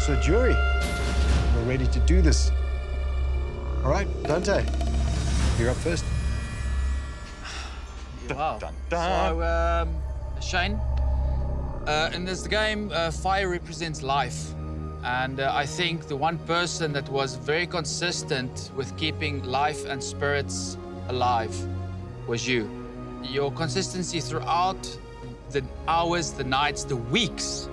So, jury, we're ready to do this. All right, Dante, you're up first. Wow. Dun, dun. So, Shane, in this game, fire represents life. And I think the one person that was very consistent with keeping life and spirits alive was you. Your consistency throughout the hours, the nights, the weeks,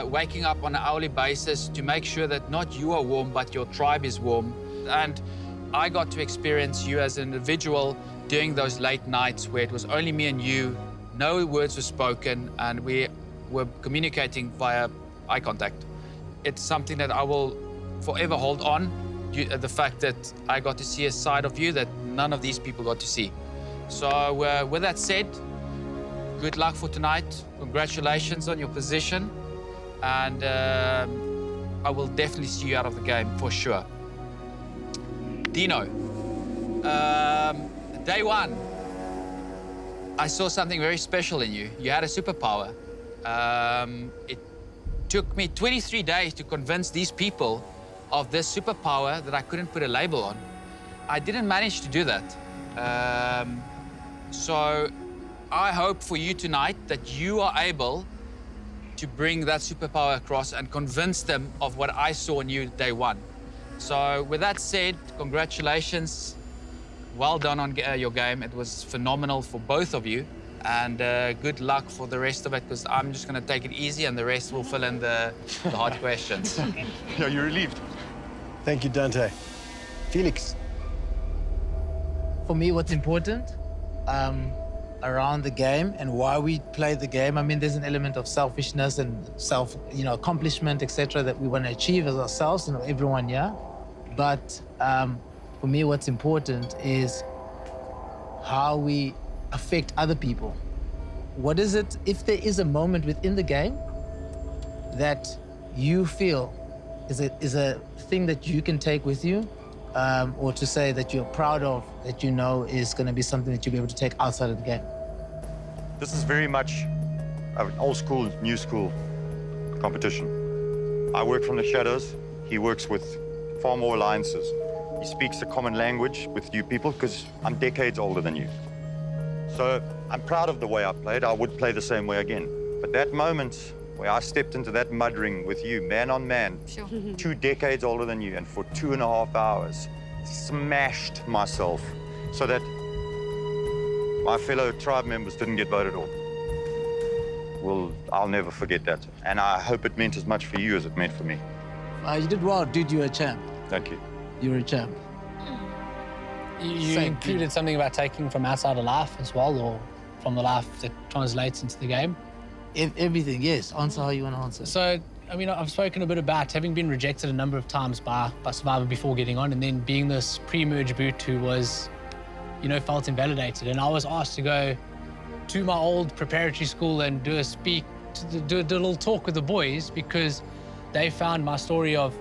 waking up on an hourly basis to make sure that not you are warm, but your tribe is warm. And I got to experience you as an individual during those late nights where it was only me and you, no words were spoken, and we were communicating via eye contact. It's something that I will forever hold on, the fact that I got to see a side of you that none of these people got to see. So with that said, good luck for tonight. Congratulations on your position. And I will definitely see you out of the game for sure. Dino, day one, I saw something very special in you. You had a superpower. It took me 23 days to convince these people of this superpower that I couldn't put a label on. I didn't manage to do that. So I hope for you tonight that you are able to bring that superpower across and convince them of what I saw in you day one. So with that said, congratulations. Well done on your game. It was phenomenal for both of you. And good luck for the rest of it, because I'm just going to take it easy and the rest will fill in the hard questions. Yeah, you're relieved. Thank you, Dante. Felix. For me, what's important around the game and why we play the game, I mean, there's an element of selfishness and accomplishment, etc., that we want to achieve as ourselves and everyone here. But for me, what's important is how we affect other people. What is it, if there is a moment within the game that you feel is a thing that you can take with you, or to say that you're proud of, that you know is going to be something that you'll be able to take outside of the game? This is very much an old school, new school competition. I work from the shadows. He works with far more alliances. He speaks a common language with you people because I'm decades older than you. So I'm proud of the way I played. I would play the same way again. But that moment where I stepped into that mud ring with you, man on man, Sure. 2 decades older than you, and for 2.5 hours, smashed myself so that my fellow tribe members didn't get voted off. Well, I'll never forget that. And I hope it meant as much for you as it meant for me. You did well, dude. You're a champ. Thank you. You're a champ. You Same included thing. something about taking from outside of life as well, or from the life that translates into the game. Everything, yes. Answer how you want to answer. So, I mean, I've spoken a bit about having been rejected a number of times by Survivor before getting on, and then being this pre-merge boot who was, felt invalidated. And I was asked to go to my old preparatory school and do a little talk with the boys, because they found my story of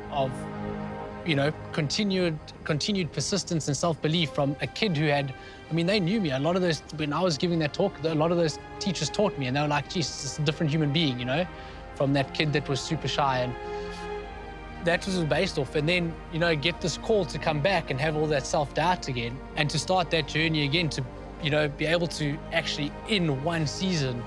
continued persistence and self-belief from a kid who had, they knew me. A lot of those, when I was giving that talk, a lot of those teachers taught me, and they were like, geez, it's a different human being, from that kid that was super shy. And that was based off. And then, get this call to come back and have all that self-doubt again, and to start that journey again, to, be able to actually, in one season,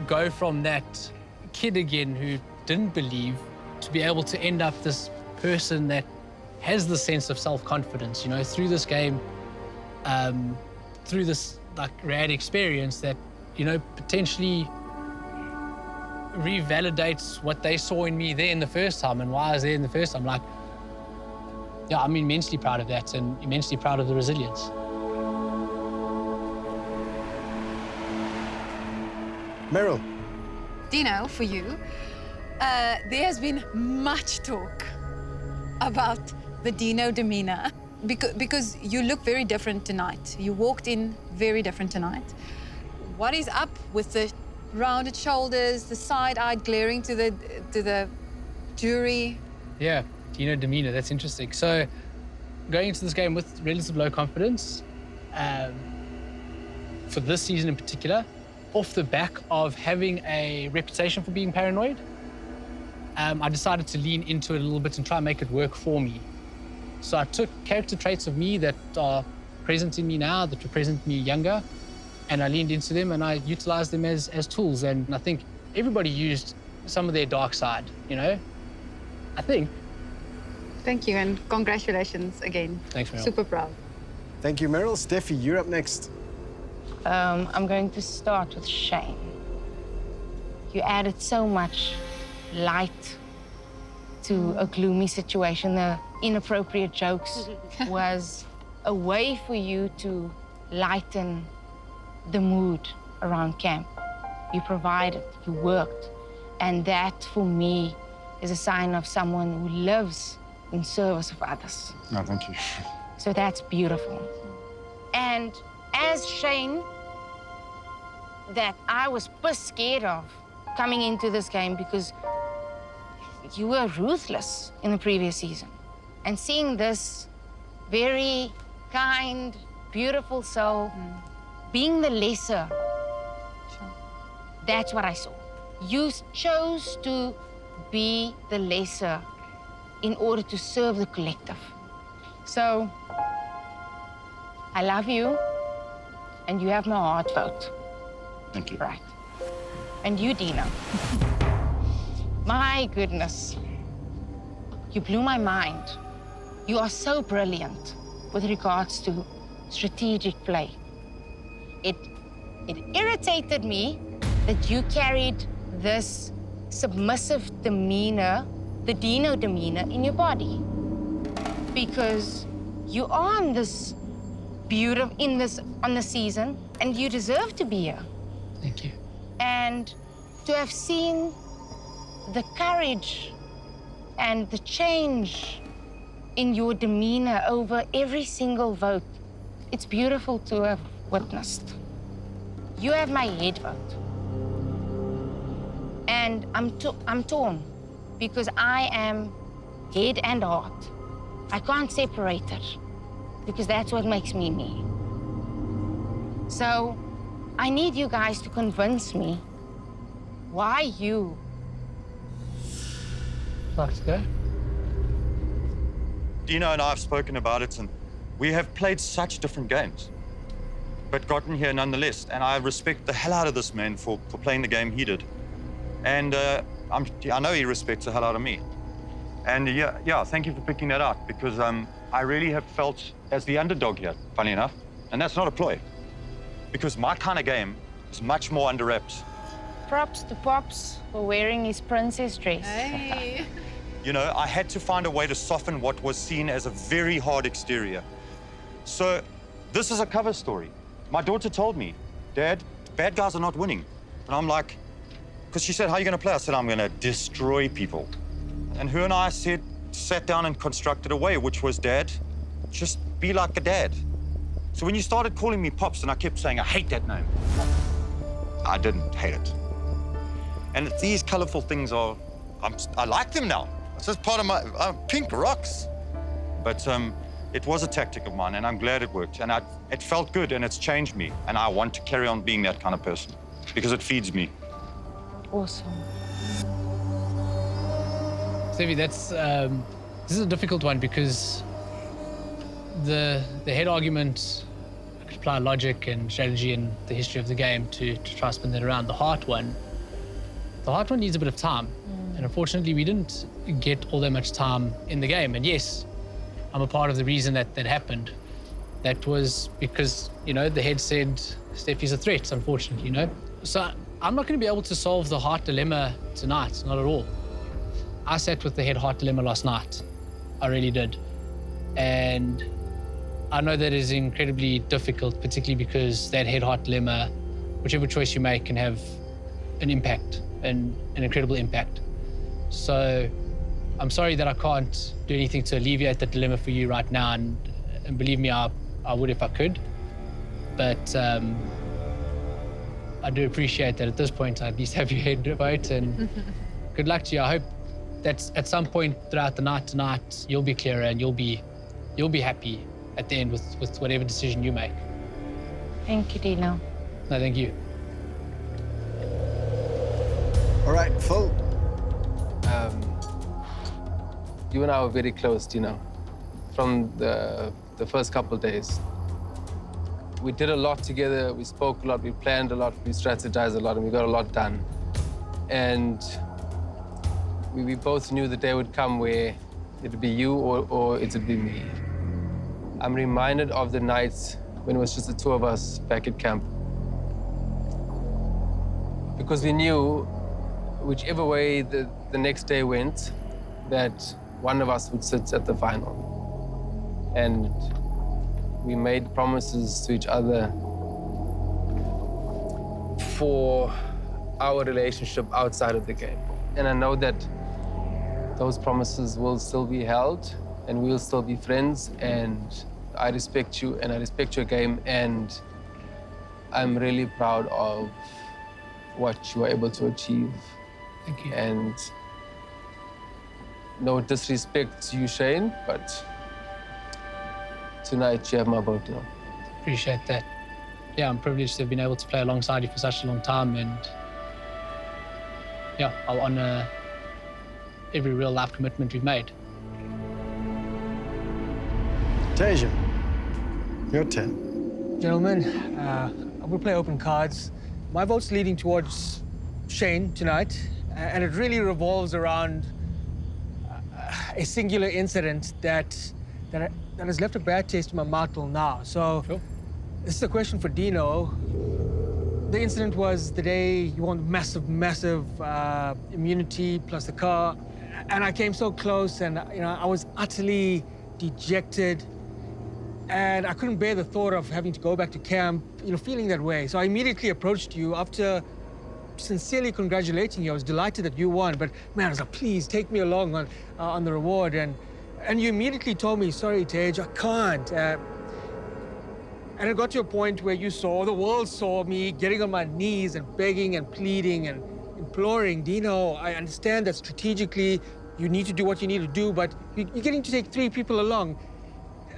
go from that kid again who didn't believe, to be able to end up this person that has the sense of self-confidence, through this game, through this rad experience that, potentially revalidates what they saw in me there in the first time and why I was there in the first time. Yeah, I'm immensely proud of that and immensely proud of the resilience. Meryl. Dino, for you, there has been much talk about the Dino demeanor because you look very different tonight. You walked in very different tonight. What is up with the rounded shoulders, the side-eyed glaring to the jury? Yeah, Dino demeanor, that's interesting. So going into this game with relative low confidence, for this season in particular, off the back of having a reputation for being paranoid, I decided to lean into it a little bit and try and make it work for me. So I took character traits of me that are present in me now, that were present in me younger, and I leaned into them and I utilized them as tools. And I think everybody used some of their dark side, you know? I think. Thank you, and congratulations again. Thanks, Meryl. Super proud. Thank you, Meryl. Steffi, you're up next. I'm going to start with Shane. You added so much light to a gloomy situation. The inappropriate jokes was a way for you to lighten the mood around camp. You provided, you worked, and that, for me, is a sign of someone who lives in service of others. No, thank you. So that's beautiful. And as Shane, that I was piss scared of coming into this game because you were ruthless in the previous season. And seeing this very kind, beautiful soul being the lesser, that's what I saw. You chose to be the lesser in order to serve the collective. So, I love you, and you have my heart vote. Thank you. Right. And you, Dina. My goodness. You blew my mind. You are so brilliant with regards to strategic play. It irritated me that you carried this submissive demeanor, the Dino demeanor, in your body. Because you are on this on the season, and you deserve to be here. Thank you. And to have seen the courage and the change in your demeanor over every single vote, it's beautiful to have witnessed. You have my head vote. And I'm torn because I am head and heart. I can't separate it because that's what makes me me. So I need you guys to convince me why you. Like to go? Dino and I have spoken about it, and we have played such different games, but gotten here nonetheless. And I respect the hell out of this man for playing the game he did. And I know he respects the hell out of me. And yeah, thank you for picking that out, because I really have felt as the underdog here, funny enough. And that's not a ploy, because my kind of game is much more under wraps. Props to Pops for wearing his princess dress. Hey. You know, I had to find a way to soften what was seen as a very hard exterior. So this is a cover story. My daughter told me, Dad, bad guys are not winning. And I'm like, because she said, how are you going to play? I said, I'm going to destroy people. And her and I sat down and constructed a way, which was, Dad, just be like a dad. So when you started calling me Pops, and I kept saying, I hate that name, I didn't hate it. And these colorful things I like them now. It's just part of my pink rocks. But it was a tactic of mine, and I'm glad it worked. And it felt good, and it's changed me. And I want to carry on being that kind of person because it feeds me. Awesome. Stevie, this is a difficult one because the head argument, I could apply logic and strategy and the history of the game to try to spin that around. The heart one needs a bit of time. And unfortunately, we didn't get all that much time in the game. And yes, I'm a part of the reason that happened. That was because, you know, the head said Steffi's a threat, unfortunately, you know. So I'm not going to be able to solve the heart dilemma tonight, not at all. I sat with the head heart dilemma last night. I really did. And I know that is incredibly difficult, particularly because that head heart dilemma, whichever choice you make, can have an impact, an incredible impact. So I'm sorry that I can't do anything to alleviate that dilemma for you right now. And believe me, I would if I could. But I do appreciate that at this point, I at least have your head vote, and good luck to you. I hope that at some point throughout the night tonight, you'll be clearer and you'll be happy at the end with whatever decision you make. Thank you, Dino. No, thank you. All right, Phil. you and I were very close, you know, from the first couple of days. We did a lot together, we spoke a lot, we planned a lot, we strategized a lot, and we got a lot done. And we both knew the day would come where it'd be you or it'd be me. I'm reminded of the nights when it was just the two of us back at camp. Because we knew whichever way the next day went, that one of us would sit at the final. And we made promises to each other for our relationship outside of the game. And I know that those promises will still be held and we'll still be friends, and I respect you and I respect your game, and I'm really proud of what you were able to achieve. Thank you. And no disrespect to you, Shane, but tonight you have my vote now. Appreciate that. Yeah, I'm privileged to have been able to play alongside you for such a long time, and yeah, I'll honor every real life commitment we've made. Tasia, your turn. Gentlemen, I'm gonna play open cards. My vote's leading towards Shane tonight, and it really revolves around a singular incident that has left a bad taste in my mouth till now. So, Sure. This is a question for Dino. The incident was the day you won massive immunity plus the car, and I came so close, and I was utterly dejected, and I couldn't bear the thought of having to go back to camp, feeling that way. So I immediately approached you after sincerely congratulating you. I was delighted that you won, but man, I was like, please take me along on the reward, and you immediately told me, sorry, Tej, I can't. And it got to a point where the world saw me getting on my knees and begging and pleading and imploring, Dino, I understand that strategically you need to do what you need to do, but you're getting to take 3 people along.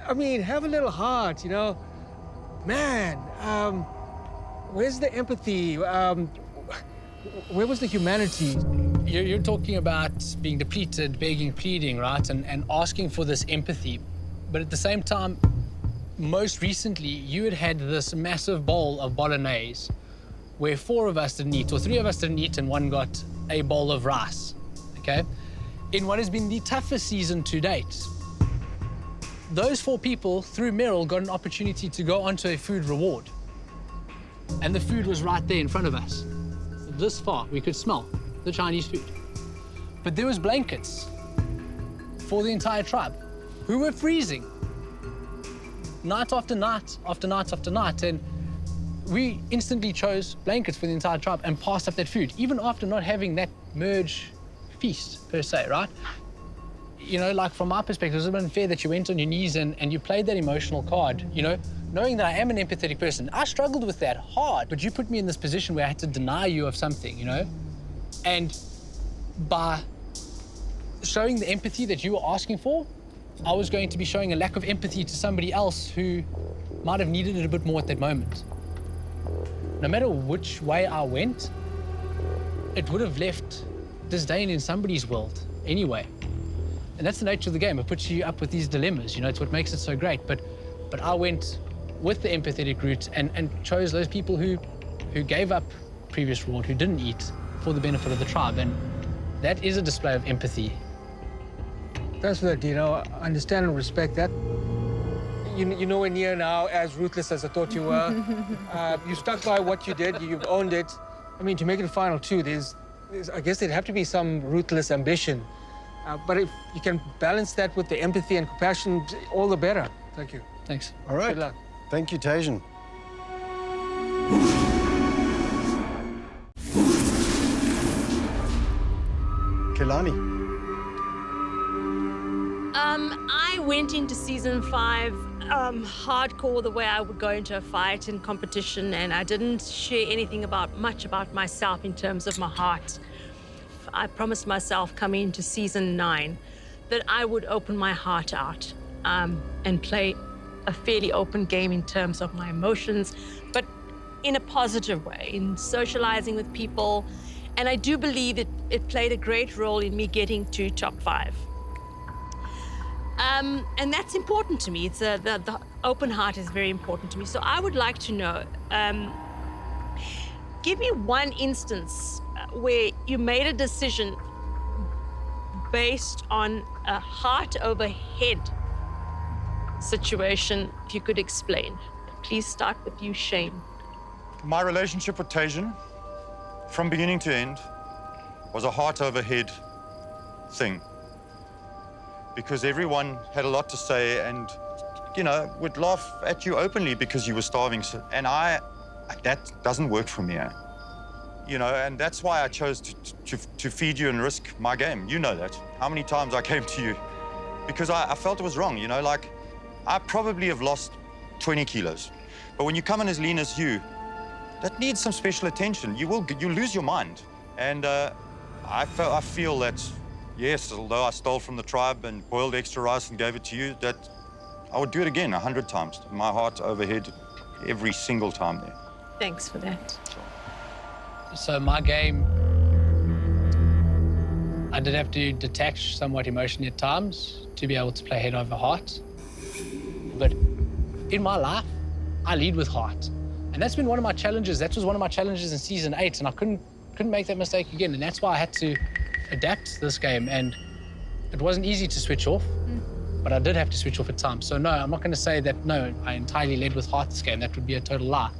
I mean, have a little heart, Man, where's the empathy? Where was the humanity? You're talking about being depleted, begging, pleading, right? And asking for this empathy. But at the same time, most recently, you had this massive bowl of bolognese where 4 of us didn't eat, or 3 of us didn't eat, and 1 got a bowl of rice, okay? In what has been the toughest season to date. Those 4 people, through Merrill, got an opportunity to go onto a food reward. And the food was right there in front of us. This far, we could smell the Chinese food. But there was blankets for the entire tribe who were freezing. Night after night, after night after night, and we instantly chose blankets for the entire tribe and passed up that food, even after not having that merge feast, per se, right? Like from my perspective, it was a bit unfair that you went on your knees and you played that emotional card, knowing that I am an empathetic person. I struggled with that hard, but you put me in this position where I had to deny you of something, And by showing the empathy that you were asking for, I was going to be showing a lack of empathy to somebody else who might have needed it a bit more at that moment. No matter which way I went, it would have left disdain in somebody's world anyway. And that's the nature of the game. It puts you up with these dilemmas, it's what makes it so great. But I went with the empathetic route and chose those people who gave up previous reward, who didn't eat, for the benefit of the tribe. And that is a display of empathy. Thanks for that, Dino. I understand and respect that. You're nowhere near now as ruthless as I thought you were. You stuck by what you did. You've owned it. I mean, to make it a final 2, I guess there'd have to be some ruthless ambition. But if you can balance that with the empathy and compassion, all the better. Thank you. Thanks. All right. Good luck. Thank you, Tajan. Kelani. I went into season 5 hardcore the way I would go into a fight and competition, and I didn't share anything much about myself in terms of my heart. I promised myself coming into season 9 that I would open my heart out and play a fairly open game in terms of my emotions, but in a positive way, in socializing with people. And I do believe it played a great role in me getting to top 5. And that's important to me. It's the open heart is very important to me. So I would like to know, give me one instance where you made a decision based on a heart over head situation, if you could explain. Please start with you, Shane. My relationship with Tajan, from beginning to end, was a heart over head thing. Because everyone had a lot to say and, you know, would laugh at you openly because you were starving. And that doesn't work for me. You know, and that's why I chose to feed you and risk my game. You know that. How many times I came to you because I felt it was wrong, you know, like I probably have lost 20 kilos. But when you come in as lean as you, that needs some special attention. You lose your mind. And I feel that, yes, although I stole from the tribe and boiled extra rice and gave it to you, that I would do it again 100 times. My heart overhead every single time there. Thanks for that. So my game, I did have to detach somewhat emotionally at times to be able to play head over heart. But in my life, I lead with heart. And that's been one of my challenges. That was one of my challenges in season 8, and I couldn't make that mistake again. And that's why I had to adapt this game. And it wasn't easy to switch off, but I did have to switch off at times. So no, I'm not going to say that, no, I entirely led with heart this game. That would be a total lie.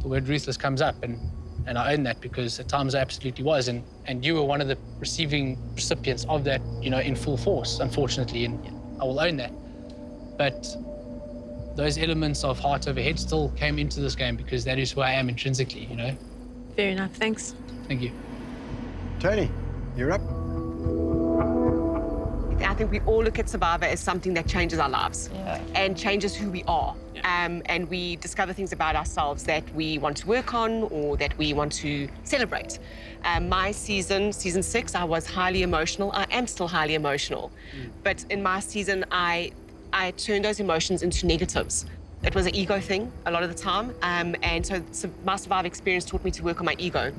The word ruthless comes up, and I own that because at times I absolutely was. And you were one of the recipients of that, you know, in full force, unfortunately, and I will own that. But those elements of heart over head still came into this game because that is who I am intrinsically, you know? Fair enough, thanks. Thank you. Tony, you're up. I think we all look at Survivor as something that changes our lives and changes who we are. And we discover things about ourselves that we want to work on or that we want to celebrate. My season 6, I was highly emotional. I am still highly emotional. But in my season, I turned those emotions into negatives. It was an ego thing a lot of the time. And so my Survivor experience taught me to work on my ego.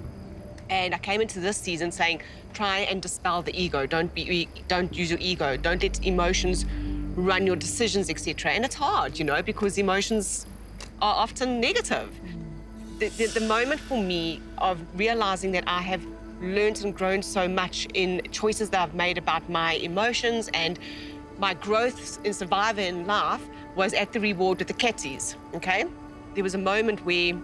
And I came into this season saying, try and dispel the ego. Don't use your ego. Don't let emotions run your decisions, etc. And it's hard, you know, because emotions are often negative. The moment for me of realizing that I have learned and grown so much in choices that I've made about my emotions and my growth in Survivor and life was at the reward with the Ketsies, okay? There was a moment where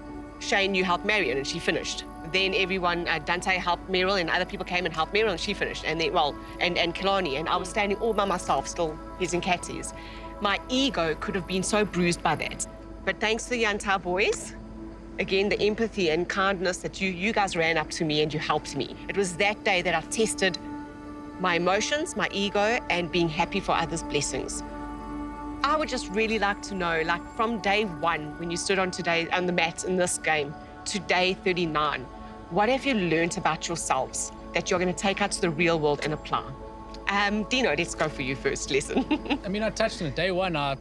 Shane, you helped Marion and she finished. Then everyone, Dante helped Meryl and other people came and helped Meryl and she finished. And then, well, and Kilani, and I was standing all by myself still, his and Katie's. My ego could have been so bruised by that. But thanks to the Yantau boys, again, the empathy and kindness that you guys ran up to me and you helped me. It was that day that I tested my emotions, my ego, and being happy for others' blessings. I would just really like to know, like from day 1, when you stood on the mat in this game, to day 39, what have you learned about yourselves that you're going to take out to the real world and apply? Dino, let's go for you first lesson. I mean, I touched on it. Day 1, I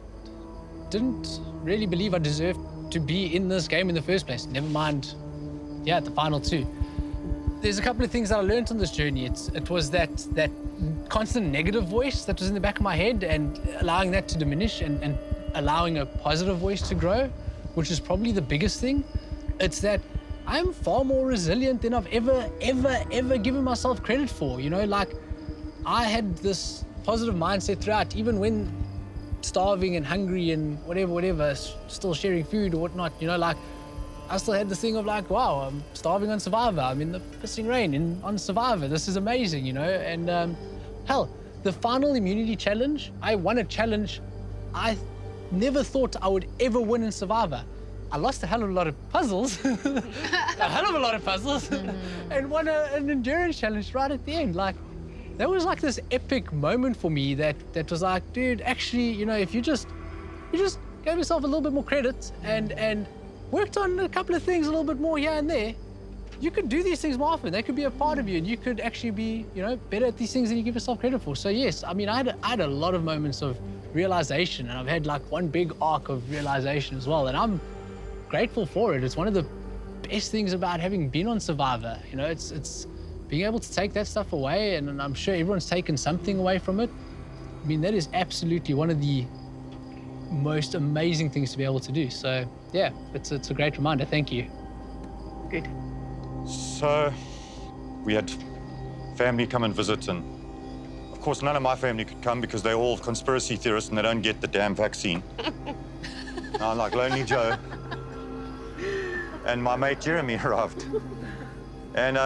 didn't really believe I deserved to be in this game in the first place. Never mind, yeah, the final 2. There's a couple of things that I learned on this journey. It was that constant negative voice that was in the back of my head and allowing that to diminish and allowing a positive voice to grow, which is probably the biggest thing. It's that I'm far more resilient than I've ever given myself credit for. You know, like I had this positive mindset throughout, even when starving and hungry and whatever, still sharing food or whatnot, you know, like I still had the thing of like, wow, I'm starving on Survivor. I'm in the pissing rain on Survivor. This is amazing, you know? And hell, the final immunity challenge, I won a challenge I never thought I would ever win in Survivor. I lost a hell of a lot of puzzles, and won an endurance challenge right at the end. Like, that was like this epic moment for me that was like, dude, actually, you know, if you just gave yourself a little bit more credit and worked on a couple of things a little bit more here and there, you could do these things more often. They could be a part of you, and you could actually be, you know, better at these things than you give yourself credit for. So yes, I mean, I had a lot of moments of realization, and I've had like one big arc of realization as well, and I'm grateful for it. It's one of the best things about having been on Survivor. You know, it's being able to take that stuff away, and I'm sure everyone's taken something away from it. I mean, that is absolutely one of the most amazing things to be able to do. So, yeah, it's a great reminder. Thank you. Good. So we had family come and visit, and of course none of my family could come because they're all conspiracy theorists and they don't get the damn vaccine. And I'm like Lonely Joe. And my mate Jeremy arrived. And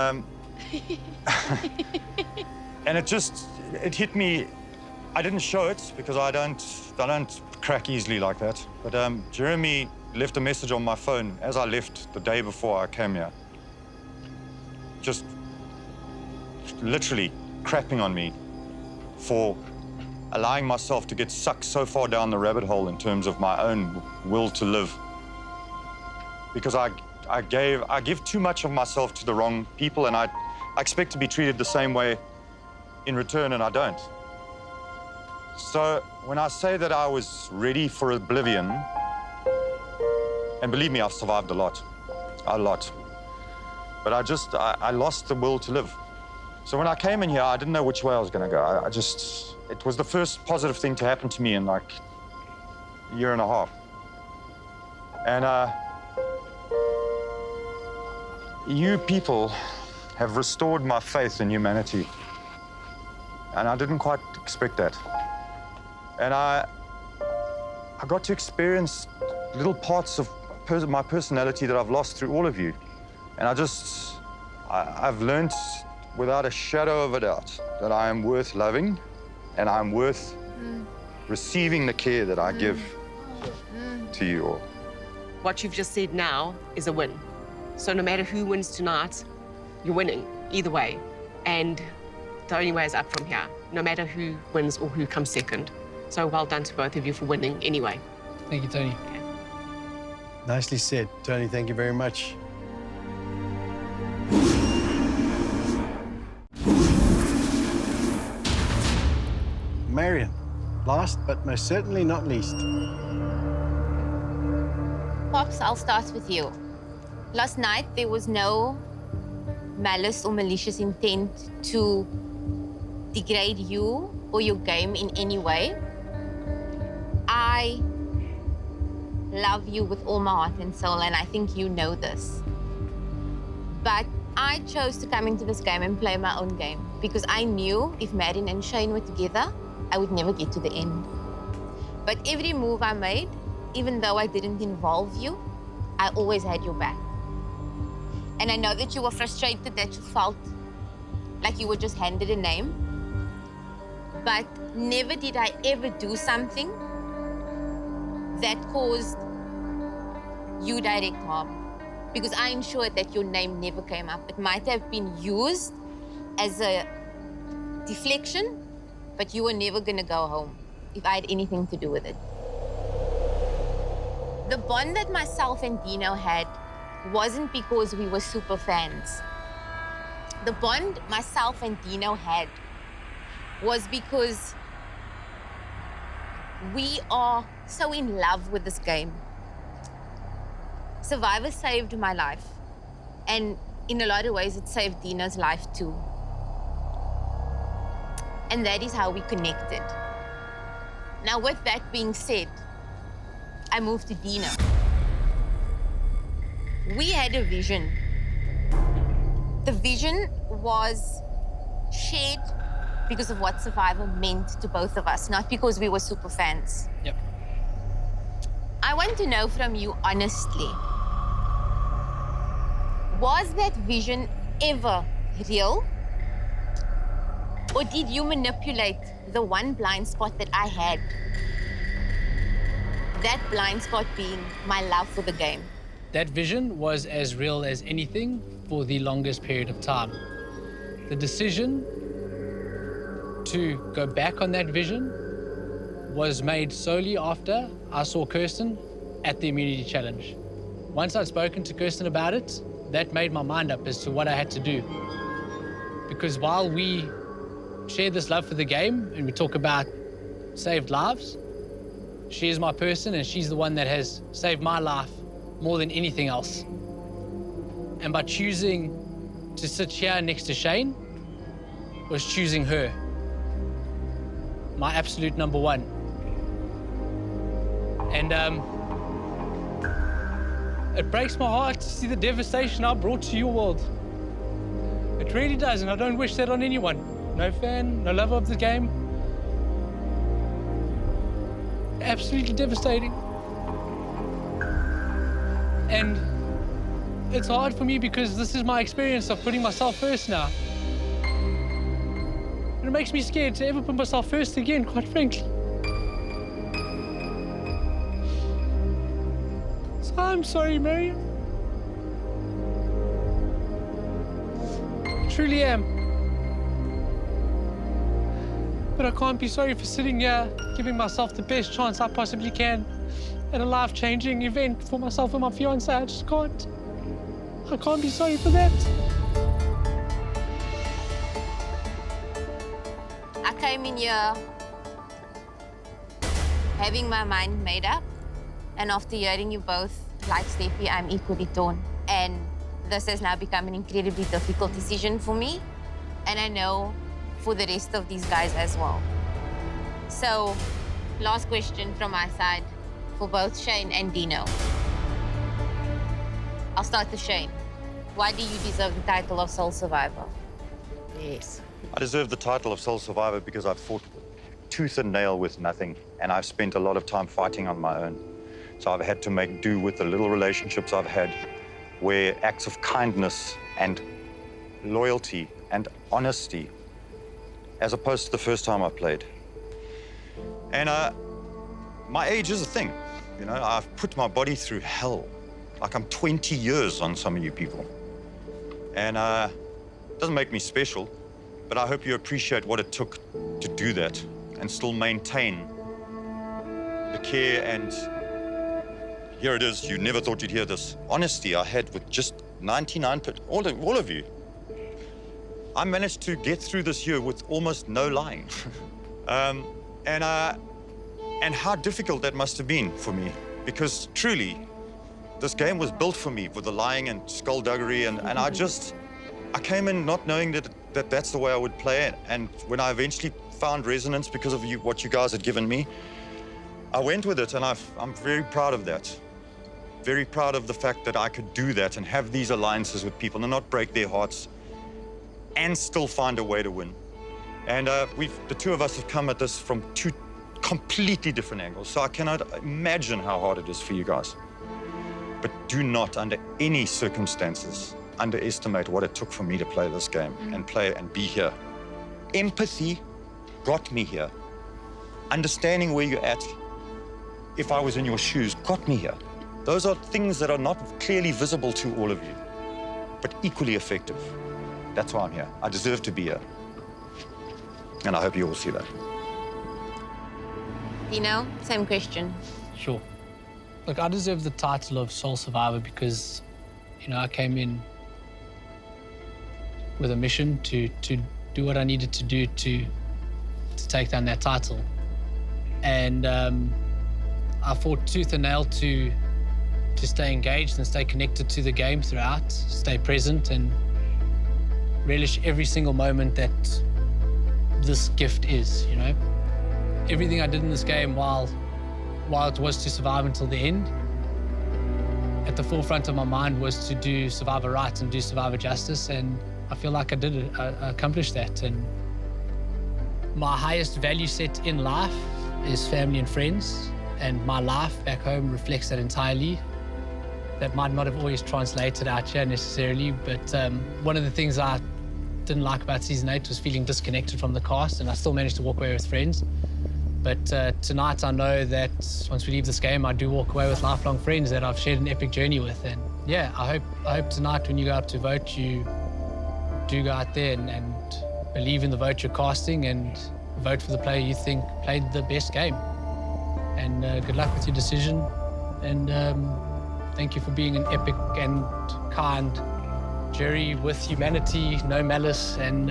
and it hit me. I didn't show it because I don't crack easily like that. But Jeremy left a message on my phone as I left the day before I came here. Just literally crapping on me for allowing myself to get sucked so far down the rabbit hole in terms of my own will to live. Because I give too much of myself to the wrong people, and I expect to be treated the same way in return, and I don't. So when I say that I was ready for oblivion, and believe me, I've survived a lot. But I lost the will to live. So when I came in here, I didn't know which way I was gonna go. It was the first positive thing to happen to me in like a year and a half. And you people have restored my faith in humanity. And I didn't quite expect that. And I got to experience little parts of my personality that I've lost through all of you. And I've learned without a shadow of a doubt that I am worth loving and I'm worth receiving the care that I give to you all. What you've just said now is a win. So no matter who wins tonight, you're winning either way. And the only way is up from here, no matter who wins or who comes second. So well done to both of you for winning anyway. Thank you, Tony. Okay. Nicely said, Tony. Thank you very much. Marion, last but most certainly not least. Pops, I'll start with you. Last night, there was no malice or malicious intent to degrade you or your game in any way. I love you with all my heart and soul, and I think you know this. But I chose to come into this game and play my own game because I knew if Marion and Shane were together, I would never get to the end. But every move I made, even though I didn't involve you, I always had your back. And I know that you were frustrated, that you felt like you were just handed a name. But never did I ever do something that caused you direct harm. Because I ensured that your name never came up. It might have been used as a deflection, but you were never gonna go home if I had anything to do with it. The bond that myself and Dino had wasn't because we were super fans. The bond myself and Dino had was because we are so in love with this game. Survivor saved my life. And in a lot of ways, it saved Dino's life too. And that is how we connected. Now, with that being said, I moved to Dino. We had a vision. The vision was shared because of what Survivor meant to both of us, not because we were super fans. Yep. I want to know from you honestly, was that vision ever real? Or did you manipulate the one blind spot that I had? That blind spot being my love for the game. That vision was as real as anything for the longest period of time. The decision to go back on that vision was made solely after I saw Kirsten at the immunity challenge. Once I'd spoken to Kirsten about it, that made my mind up as to what I had to do. Because while we share this love for the game and we talk about saved lives, she is my person and she's the one that has saved my life more than anything else. And by choosing to sit here next to Shane was choosing her. my absolute number one. And it breaks my heart to see the devastation I brought to your world. It really does, and I don't wish that on anyone. No fan, no lover of the game. Absolutely devastating. And it's hard for me because this is my experience of putting myself first now. And it makes me scared to ever put myself first again, quite frankly. So I'm sorry, Mariam. I truly am. But I can't be sorry for sitting here, giving myself the best chance I possibly can at a life-changing event for myself and my fiancée. I just can't. I can't be sorry for that. I came in here having my mind made up, and after hearing you both, like Steffi, I'm equally torn. And this has now become an incredibly difficult decision for me, and I know for the rest of these guys as well. So, last question from my side for both Shane and Dino. I'll start with Shane. Why do you deserve the title of Sole Survivor? Yes. I deserve the title of Sole Survivor because I've fought tooth and nail with nothing, and I've spent a lot of time fighting on my own. So I've had to make do with the little relationships I've had, where acts of kindness and loyalty and honesty, as opposed to the first time I played. And my age is a thing. You know, I've put my body through hell. Like I'm 20 years on some of you people. And it doesn't make me special, but I hope you appreciate what it took to do that and still maintain the care and, here it is, you never thought you'd hear this, honesty I had with just 99%, all of you. I managed to get through this year with almost no lying. And how difficult that must have been for me, because truly, this game was built for me with the lying and skullduggery, and I came in not knowing that that's the way I would play it. And when I eventually found resonance because of what you guys had given me, I went with it, and I'm very proud of that. Very proud of the fact that I could do that and have these alliances with people and not break their hearts and still find a way to win. And the two of us have come at this from two completely different angles, so I cannot imagine how hard it is for you guys. But do not, under any circumstances, underestimate what it took for me to play this game and play and be here. Empathy brought me here. Understanding where you're at, if I was in your shoes, got me here. Those are things that are not clearly visible to all of you, but equally effective. That's why I'm here. I deserve to be here. And I hope you all see that. Dino, same question. Sure. Look, I deserve the title of Sole Survivor because, you know, I came in with a mission to do what I needed to do to take down that title. And I fought tooth and nail to stay engaged and stay connected to the game throughout, stay present and relish every single moment that this gift is, you know? Everything I did in this game while it was to survive until the end, at the forefront of my mind was to do survivor right and do survivor justice, and I feel like I did it. I accomplished that. And my highest value set in life is family and friends, and my life back home reflects that entirely. That might not have always translated out here necessarily, but one of the things I didn't like about season 8 was feeling disconnected from the cast, and I still managed to walk away with friends. But tonight I know that once we leave this game, I do walk away with lifelong friends that I've shared an epic journey with. And yeah, I hope tonight when you go out to vote, you do go out there and believe in the vote you're casting and vote for the player you think played the best game. And good luck with your decision. And thank you for being an epic and kind jury with humanity, no malice, and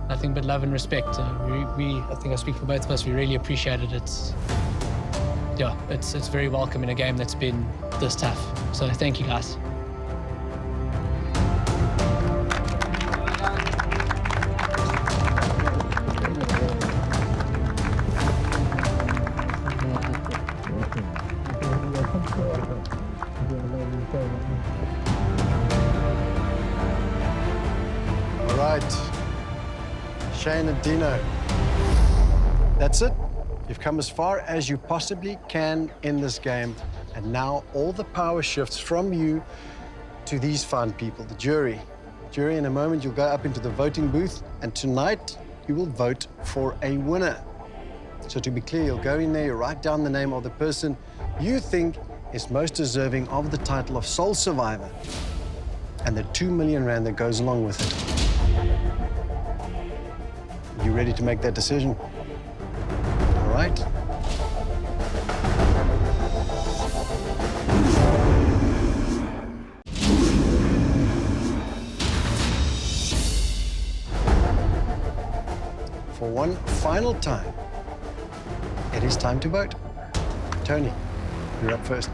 nothing but love and respect. I think I speak for both of us, we really appreciate it. It's very welcome in a game that's been this tough. So thank you, guys. All right, Shane and Dino. That's it. You've come as far as you possibly can in this game. And now all the power shifts from you to these fine people, the jury. Jury, in a moment, you'll go up into the voting booth, and tonight you will vote for a winner. So to be clear, you'll go in there, you write down the name of the person you think is most deserving of the title of sole survivor and the 2 million rand that goes along with it. You ready to make that decision? All right. For one final time, it is time to vote. Tony, you're up first.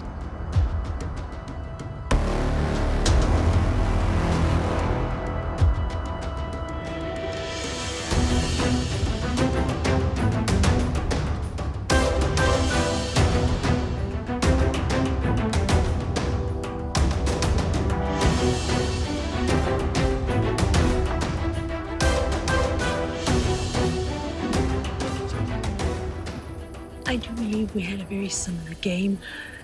I do believe we had a very similar game,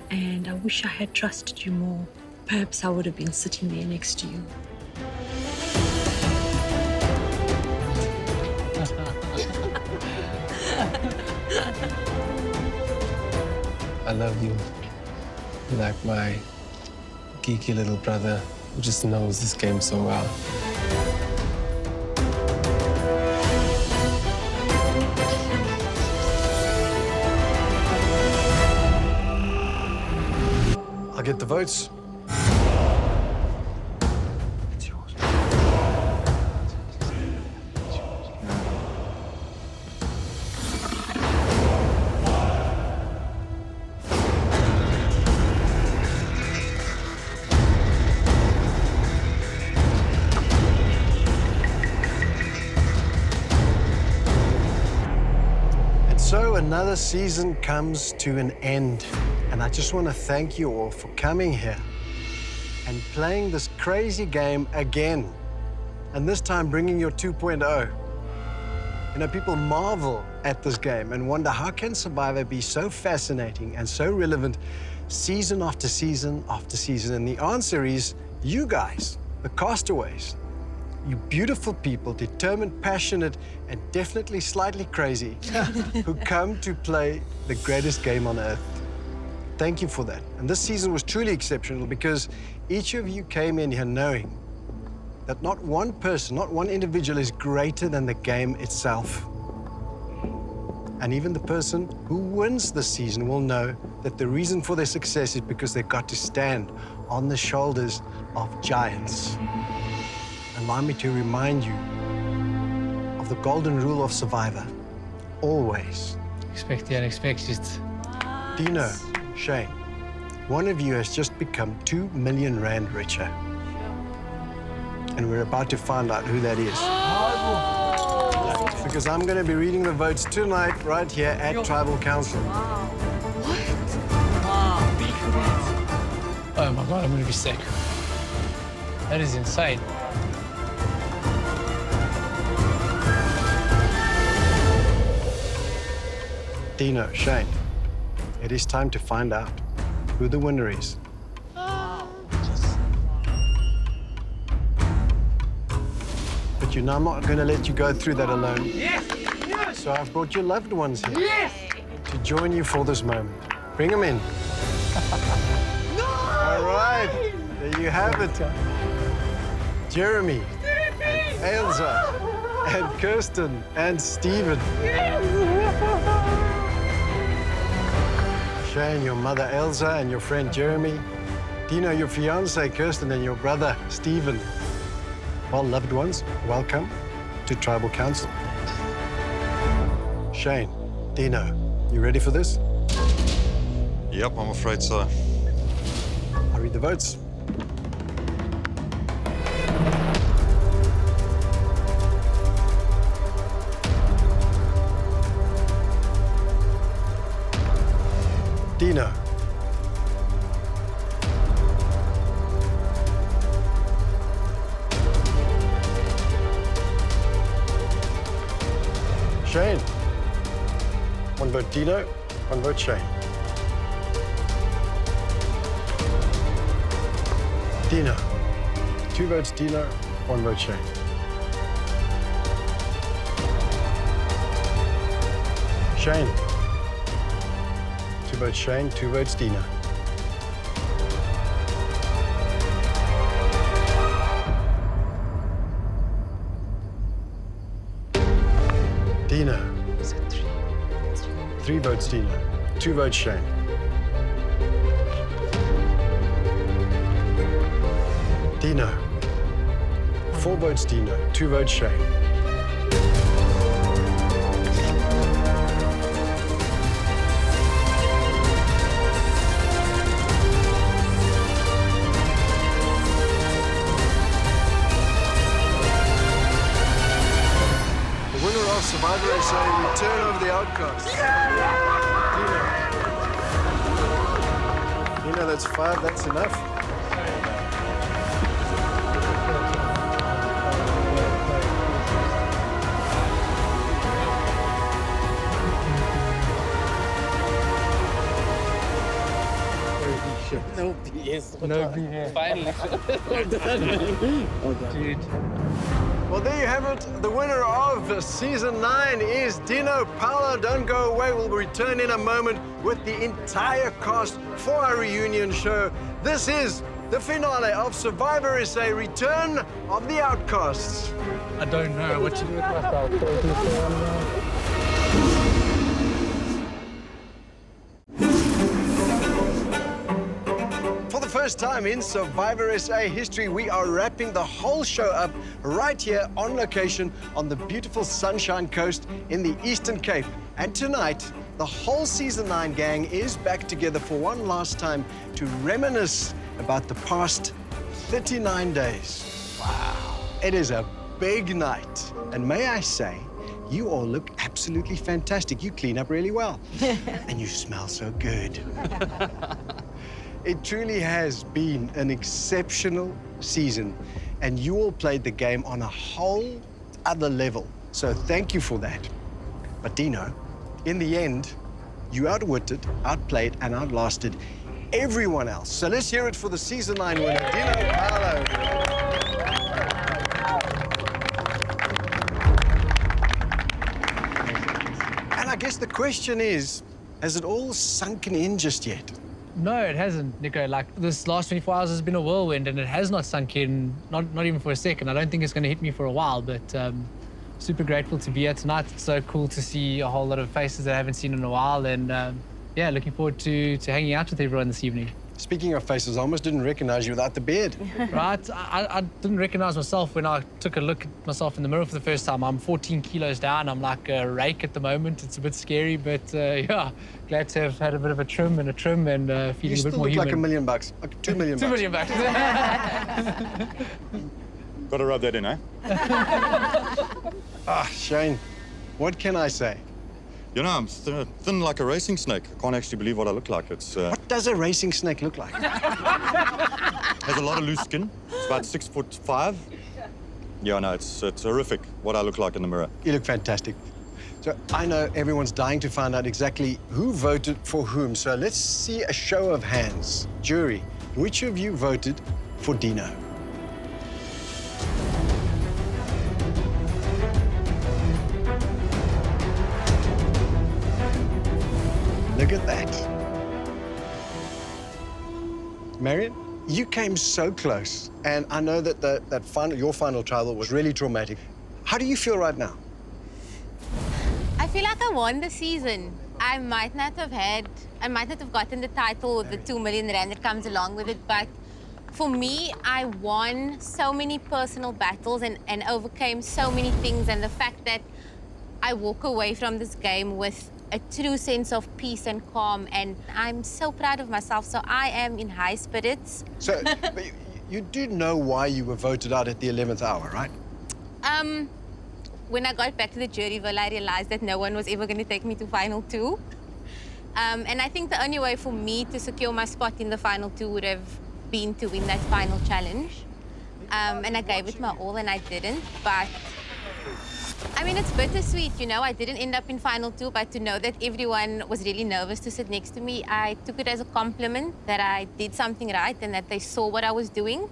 and I wish I had trusted you more. Perhaps I would have been sitting there next to you. I love you. You're like my geeky little brother who just knows this game so well. I'll get the votes. It's yours. And so another season comes to an end. And I just want to thank you all for coming here and playing this crazy game again. And this time bringing your 2.0. You know, people marvel at this game and wonder, how can Survivor be so fascinating and so relevant season after season after season? And the answer is you guys, the castaways. You beautiful people, determined, passionate, and definitely slightly crazy, who come to play the greatest game on earth. Thank you for that. And this season was truly exceptional because each of you came in here knowing that not one person, not one individual is greater than the game itself. And even the person who wins this season will know that the reason for their success is because they got to stand on the shoulders of giants. Allow me to remind you of the golden rule of Survivor. Always. Expect the unexpected. Dino, Shane, one of you has just become 2 million rand richer. And we're about to find out who that is. Because I'm going to be reading the votes tonight, right here at Tribal Council. Oh my God, I'm gonna be sick. That is insane. Dino, Shane, it is time to find out who the winner is. But you know, I'm not going to let you go through that alone. Yes! So I've brought your loved ones here to join you for this moment. Bring them in. All right, there you have it. Jeremy and Elsa and Kirsten and Stephen. Shane, your mother Elsa and your friend Jeremy. Dino, your fiance Kirsten and your brother Stephen. Well, loved ones, welcome to Tribal Council. Shane, Dino, you ready for this? Yep, I'm afraid so. I'll read the votes. Dino. Shane. 1 vote Dino, 1 vote Shane. Dino. 2 votes Dino, 1 vote Shane. Shane. 2 votes Shane, 2 votes Dino. Dino. 3 votes Dino, 2 votes Shane. Dino. 4 votes Dino, 2 votes Shane. The winner of Survivor SA, Return of the Outcast. Dino, that's 5, that's enough. No BS. No BS. Finally. Dude. Well, there you have it. The winner of Season 9 is Dino. Paolo, don't go away. We'll return in a moment with the entire cast for our reunion show. This is the finale of Survivor SA, Return of the Outcasts. I don't know what to do with myself. First time in Survivor SA history, we are wrapping the whole show up right here on location on the beautiful Sunshine Coast in the Eastern Cape. And tonight, the whole Season 9 gang is back together for one last time to reminisce about the past 39 days. Wow. It is a big night. And may I say, you all look absolutely fantastic. You clean up really well. And you smell so good. It truly has been an exceptional season, and you all played the game on a whole other level. So thank you for that. But Dino, in the end, you outwitted, outplayed, and outlasted everyone else. So let's hear it for the Season 9 winner, Dino Paolo. And I guess the question is, has it all sunken in just yet? No, it hasn't, Nico. Like, this last 24 hours has been a whirlwind, and it has not sunk in, not even for a second. I don't think it's going to hit me for a while, but super grateful to be here tonight. It's so cool to see a whole lot of faces that I haven't seen in a while, and yeah, looking forward to hanging out with everyone this evening. Speaking of faces, I almost didn't recognize you without the beard. Right? I didn't recognize myself when I took a look at myself in the mirror for the first time. I'm 14 kilos down. I'm like a rake at the moment. It's a bit scary, but yeah, glad to have had a bit of a trim and feeling a bit more human. You still look like $1 million, like $2 million. $2 million. Got to rub that in, eh? Ah, Shane, what can I say? You know, I'm thin like a racing snake. I can't actually believe what I look like. It's What does a racing snake look like? has a lot of loose skin. It's about 6'5". Yeah, no, it's horrific what I look like in the mirror. You look fantastic. So I know everyone's dying to find out exactly who voted for whom. So let's see a show of hands. Jury, which of you voted for Dino? Look at that. Marion, you came so close, and I know that your final trial was really traumatic. How do you feel right now? I feel like I won the season. I might not have gotten the title or the 2 million rand that comes along with it, but for me, I won so many personal battles and overcame so many things, and the fact that I walk away from this game with a true sense of peace and calm, and I'm so proud of myself, so I am in high spirits. So, but you do know why you were voted out at the 11th hour, right? When I got back to the juryville, I realized that no one was ever going to take me to final 2. And I think the only way for me to secure my spot in the final 2 would have been to win that final challenge. And I gave it my all, and I didn't, but I mean, it's bittersweet, you know. I didn't end up in final 2, but to know that everyone was really nervous to sit next to me, I took it as a compliment that I did something right and that they saw what I was doing.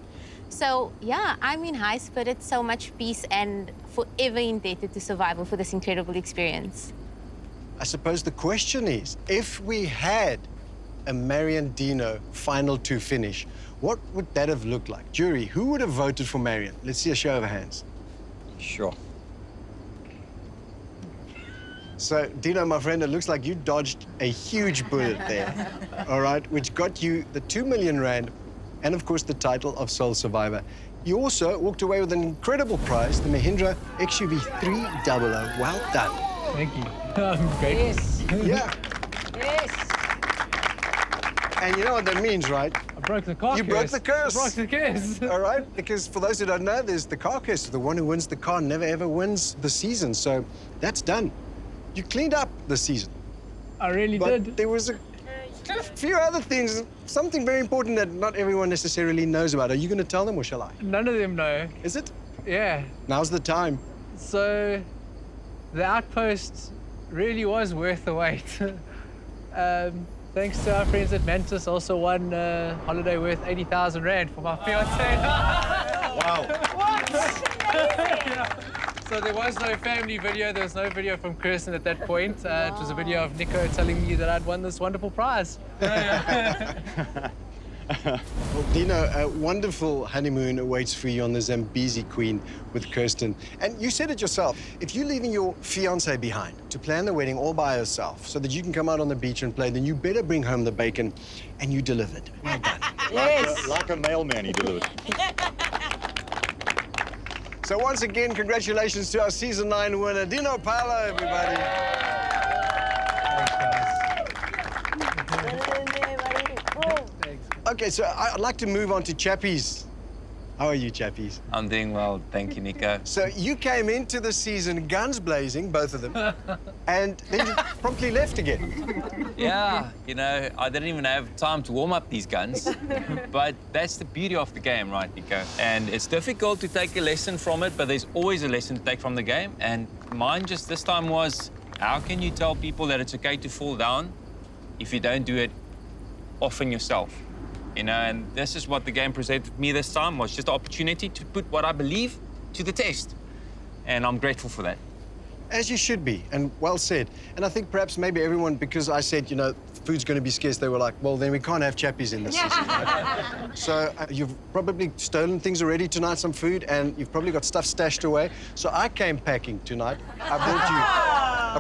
So, yeah, I'm in high spirits, so much peace, and forever indebted to Survival for this incredible experience. I suppose the question is, if we had a Marion Dino final 2 finish, what would that have looked like? Jury, who would have voted for Marion? Let's see a show of hands. Sure. So, Dino, my friend, it looks like you dodged a huge bullet there, all right, which got you the 2 million rand and, of course, the title of Sole Survivor. You also walked away with an incredible prize, the Mahindra XUV 300. Well done. Thank you. I'm grateful. Yes. Yeah. Yes. And you know what that means, right? I broke the car You broke the curse. I broke the curse. All right? Because for those who don't know, there's the car curse. The one who wins the car never, ever wins the season. So that's done. You cleaned up the season. I really But did. there was a few other things, something very important that not everyone necessarily knows about. Are you going to tell them or shall I? None of them know. Is it? Yeah. Now's the time. So the outpost really was worth the wait. Thanks to our friends at Mantis, also won a holiday worth 80,000 rand for my fiancée. Wow. So there was no family video, there was no video from Kirsten at that point. It was a video of Nico telling me that I'd won this wonderful prize. Well, Dino, a wonderful honeymoon awaits for you on the Zambezi Queen with Kirsten. And you said it yourself, if you're leaving your fiancé behind to plan the wedding all by herself so that you can come out on the beach and play, then you better bring home the bacon, and you delivered. Well done. Yes. Like a mailman, he delivered. So once again, congratulations to our Season 9 winner, Dino Paolo, everybody. Okay, so I'd like to move on to Chappies. How are you, Chappies? I'm doing well, thank you, Nico. So you came into the season guns blazing, both of them, and then you promptly left again. Yeah, you know, I didn't even have time to warm up these guns, but that's the beauty of the game, right, Nico? And it's difficult to take a lesson from it, but there's always a lesson to take from the game, and mine just this time was, how can you tell people that it's okay to fall down if you don't do it often yourself? You know, and this is what the game presented me this time, was just the opportunity to put what I believe to the test. And I'm grateful for that. As you should be, and well said. And I think perhaps maybe everyone, because I said, you know, food's going to be scarce, they were like, well, then we can't have Chappies in this season, right? So you've probably stolen things already tonight, some food, and you've probably got stuff stashed away. So I came packing tonight. I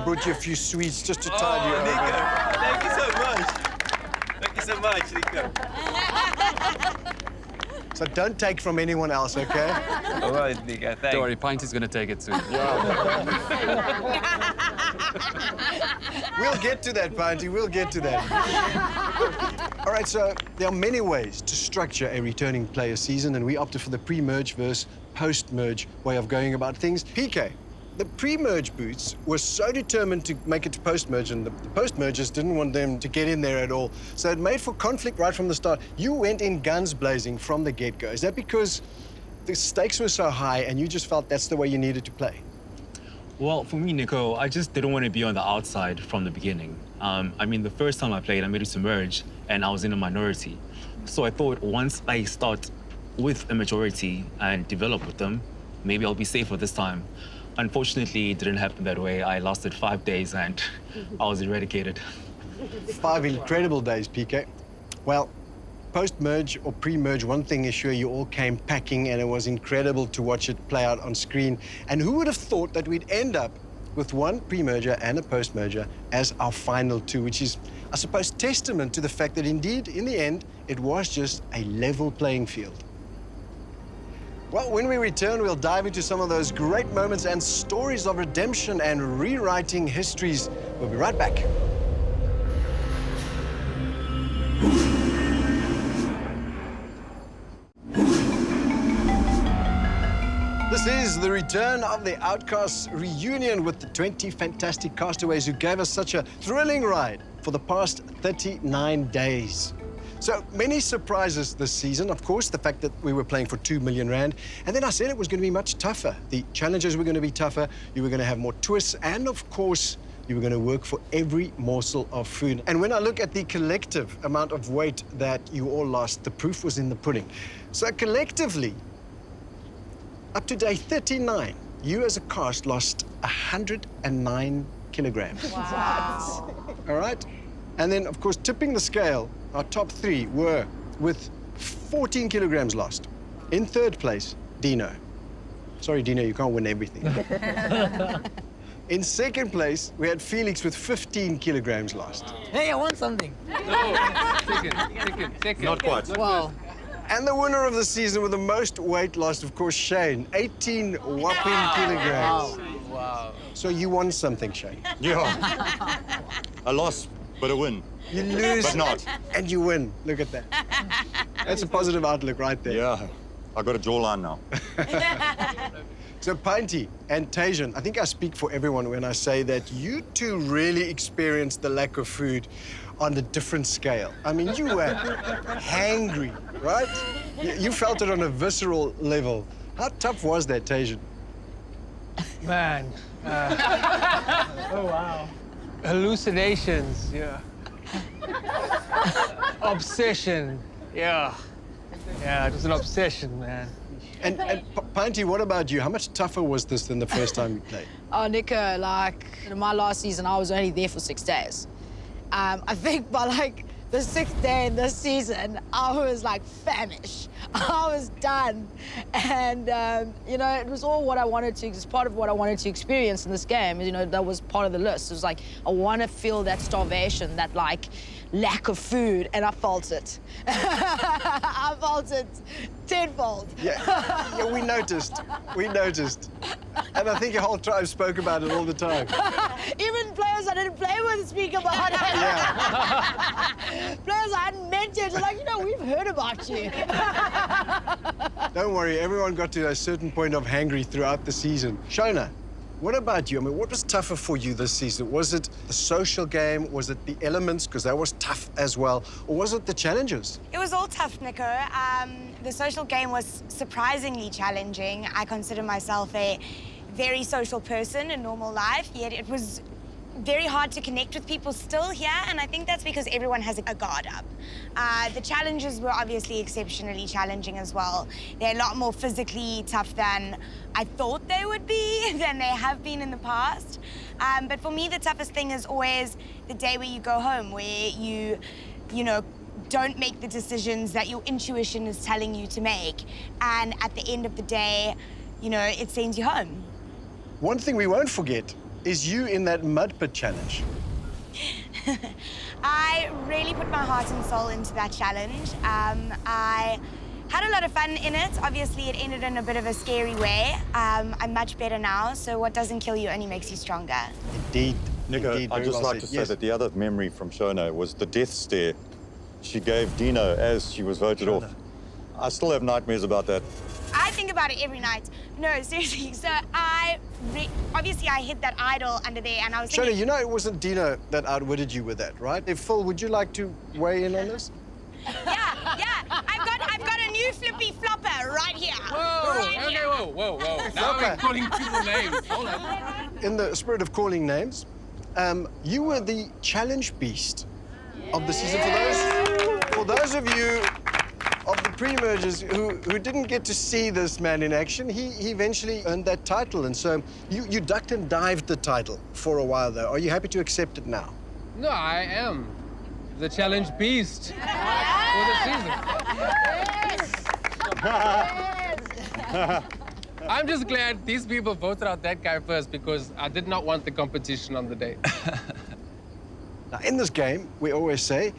brought you a few sweets just to tide you over. Nico, thank you so much. Thank you so much, Nico. So don't take from anyone else, okay? All right, Nico, thanks. Don't worry, Pinty's gonna take it soon. We'll get to that, Pinty. We'll get to that. All right, so there are many ways to structure a returning player season, and we opted for the pre-merge versus post-merge way of going about things. PK, the pre-merge boots were so determined to make it to post-merge, and the post-mergers didn't want them to get in there at all. So it made for conflict right from the start. You went in guns blazing from the get-go. Is that because the stakes were so high and you just felt that's the way you needed to play? Well, for me, Nico, I just didn't want to be on the outside from the beginning. I mean, the first time I played, I made it to merge, and I was in a minority. So I thought once I start with a majority and develop with them, maybe I'll be safer this time. Unfortunately, it didn't happen that way. I lasted 5 days and I was eradicated. 5 incredible days, PK. Well, post-merge or pre-merge, one thing is sure, you all came packing, and it was incredible to watch it play out on screen. And who would have thought that we'd end up with one pre-merger and a post-merger as our final 2, which is, I suppose, testament to the fact that indeed, in the end, it was just a level playing field. Well, when we return, we'll dive into some of those great moments and stories of redemption and rewriting histories. We'll be right back. This is the return of the Outcasts reunion with the 20 fantastic castaways who gave us such a thrilling ride for the past 39 days. So many surprises this season. Of course, the fact that we were playing for 2 million rand. And then I said it was going to be much tougher. The challenges were going to be tougher. You were going to have more twists. And of course, you were going to work for every morsel of food. And when I look at the collective amount of weight that you all lost, the proof was in the pudding. So collectively, up to day 39, you as a cast lost 109 kilograms. Wow. All right? And then, of course, tipping the scale, our top 3 were with 14 kilograms lost. In 3rd place, Dino. Sorry, Dino, you can't win everything. In 2nd place, we had Felix with 15 kilograms lost. Hey, I want something. Second. Not quite. Wow. And the winner of the season with the most weight lost, of course, Shane. 18 whopping kilograms. Wow. So you won something, Shane. Yeah. A loss, but a win. You lose, But not. and you win. Look at that. That's a positive outlook right there. Yeah. I got a jawline now. So Pinty and Tajan, I think I speak for everyone when I say that you two really experienced the lack of food on a different scale. I mean, you were hangry, right? You felt it on a visceral level. How tough was that, Tajan? Man. Oh, wow. Hallucinations, yeah. Obsession, yeah. Yeah, it was an obsession, man. And Pinty, what about you? How much tougher was this than the first time you played? Oh, Nico, like, in my last season, I was only there for 6 days. I think by, like, the 6th day in this season, I was, like, famished. I was done. And, you know, it was all what I wanted to, it's part of what I wanted to experience in this game. You know, that was part of the list. It was like, I want to feel that starvation, that, like, lack of food, and I felt it. I felt it tenfold. Yeah, we noticed. We noticed. And I think your whole tribe spoke about it all the time. Even players I didn't play with speak about it. Yeah. Players I hadn't mentioned, like, you know, we've heard about you. Don't worry, everyone got to a certain point of hangry throughout the season. Shona, what about you? I mean, what was tougher for you this season? Was it the social game? Was it the elements, because that was tough as well? Or was it the challenges? It was all tough, Nico. The social game was surprisingly challenging. I consider myself a very social person in normal life, yet it was very hard to connect with people still here, and I think that's because everyone has a guard up. The challenges were obviously exceptionally challenging as well. They're a lot more physically tough than I thought they would be, than they have been in the past. But for me, the toughest thing is always the day where you go home, where you know, don't make the decisions that your intuition is telling you to make. And at the end of the day, you know, it sends you home. One thing we won't forget is you in that mud pit challenge. I really put my heart and soul into that challenge. I had a lot of fun in it. Obviously, it ended in a bit of a scary way. I'm much better now, so what doesn't kill you only makes you stronger. Indeed. Nico, Indeed, I'd very just well like said. to say Yes. that the other memory from Shona was the death stare she gave Dino as she was voted off. I still have nightmares about that. I think about it every night. No, seriously. So obviously I hit that idol under there, and I was thinking... Shona, you know it wasn't Dino that outwitted you with that, right? Phil, would you like to weigh in on this? Yeah. I've got a new flippy flopper right here. Whoa, Right okay, here. whoa. Now we're calling people names. Hold on. In the spirit of calling names, you were the challenge beast of the season. For those of you of the pre-mergers who didn't get to see this man in action, he eventually earned that title. And so you ducked and dived the title for a while, though. Are you happy to accept it now? No, I am the challenge beast for the season. I'm just glad these people voted out that guy first, because I did not want the competition on the day. Now, in this game, we always say,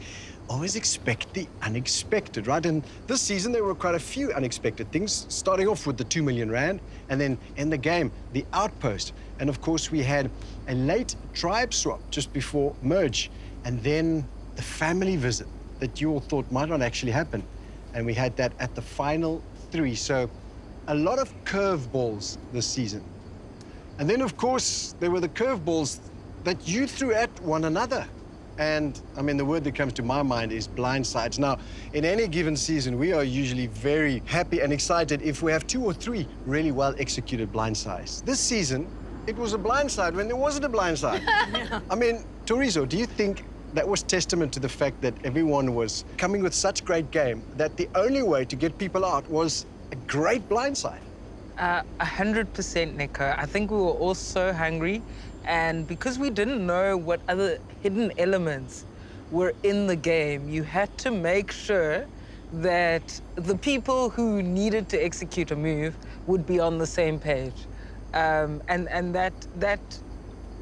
always expect the unexpected, right? And this season, there were quite a few unexpected things, starting off with the 2 million rand, and then in the game, the outpost. And of course, we had a late tribe swap just before merge, and then the family visit that you all thought might not actually happen. And we had that at the final 3. So a lot of curveballs this season. And then, of course, there were the curveballs that you threw at one another. And, I mean, the word that comes to my mind is blindsides. Now, in any given season, we are usually very happy and excited if we have 2 or 3 really well-executed blindsides. This season, it was a blindside when there wasn't a blindside. I mean, Torizo, do you think that was testament to the fact that everyone was coming with such great game that the only way to get people out was a great blindside? 100%, Nico. I think we were all so hungry, and because we didn't know what other hidden elements were in the game, you had to make sure that the people who needed to execute a move would be on the same page. And that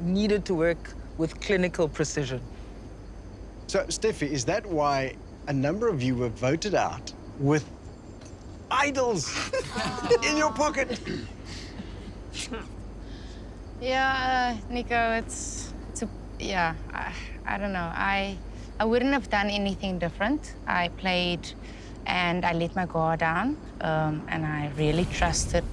needed to work with clinical precision. So, Steffi, is that why a number of you were voted out with idols in your pocket? Yeah, Nico, I don't know. I wouldn't have done anything different. I played and I let my guard down, and I really trusted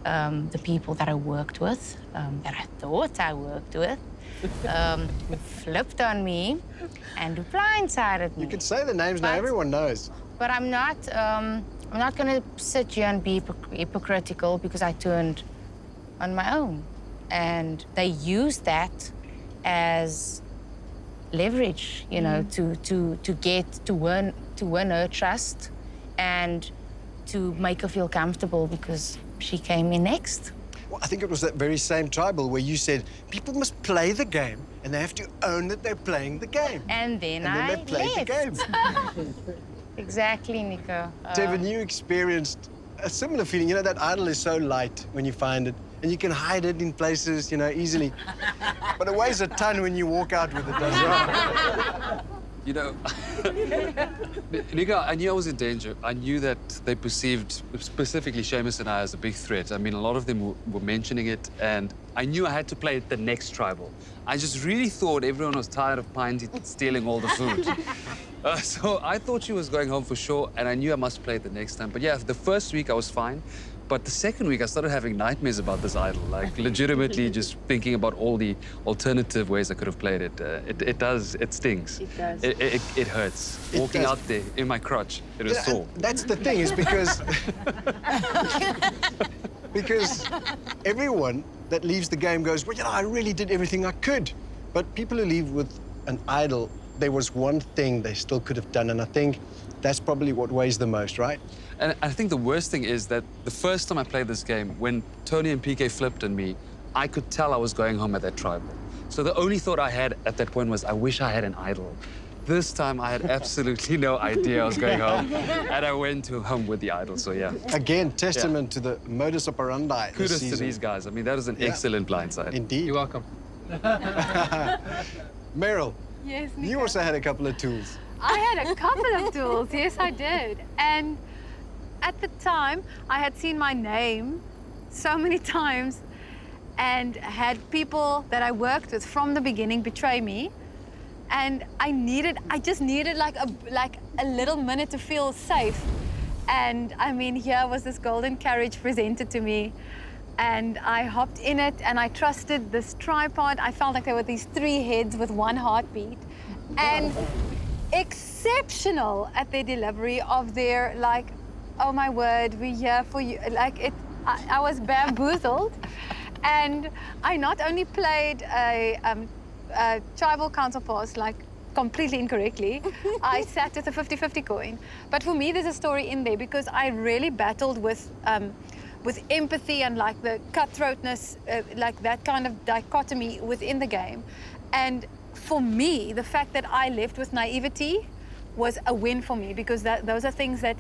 the people that I worked with, that I thought I worked with, who flipped on me and who blindsided me. You can say the names now, everyone knows. But I'm not going to sit here and be hypocritical because I turned on my own. And they used that as leverage, you know, to win her trust and to make her feel comfortable because she came in next. Well, I think it was that very same tribal where you said people must play the game and they have to own that they're playing the game. And then they played the game. Exactly, Nico. Devin, you experienced a similar feeling. You know, that idol is so light when you find it, and you can hide it in places, you know, easily. But it weighs a ton when you walk out with it, doesn't it? You know, Nico, I knew I was in danger. I knew that they perceived, specifically Seamus and I, as a big threat. I mean, a lot of them were mentioning it, and I knew I had to play the next tribal. I just really thought everyone was tired of Pinty stealing all the food. So I thought she was going home for sure, and I knew I must play it the next time. But yeah, the first week I was fine. But the second week, I started having nightmares about this idol, like legitimately just thinking about all the alternative ways I could have played it. It stings. It does. It hurts. Walking out there in my crotch, it was sore. That's the thing, is because because everyone that leaves the game goes, well, you know, I really did everything I could. But people who leave with an idol, there was one thing they still could have done, and I think that's probably what weighs the most, right? And I think the worst thing is that the first time I played this game, when Tony and PK flipped on me, I could tell I was going home at that tribal. So the only thought I had at that point was, I wish I had an idol. This time, I had absolutely no idea I was going home, and I went home with the idol, so yeah. Again, testament to the modus operandi. Kudos to these guys. I mean, that was an excellent blindside. Indeed. You're welcome. Meryl, Yes, Nico. you also had a couple of tools. I had a couple of tools, yes, I did. And at the time, I had seen my name so many times and had people that I worked with from the beginning betray me. And I just needed like a little minute to feel safe. And I mean, here was this golden carriage presented to me. And I hopped in it and I trusted this tripod. I felt like there were these 3 heads with 1 heartbeat. And exceptional at their delivery of their, like, oh my word, we're here for you. Like, I was bamboozled. And I not only played a tribal counterpass, like, completely incorrectly, I sat with a 50-50 coin. But for me, there's a story in there because I really battled with empathy and, like, the cutthroatness, like that kind of dichotomy within the game. And for me, the fact that I left with naivety was a win for me because those are things that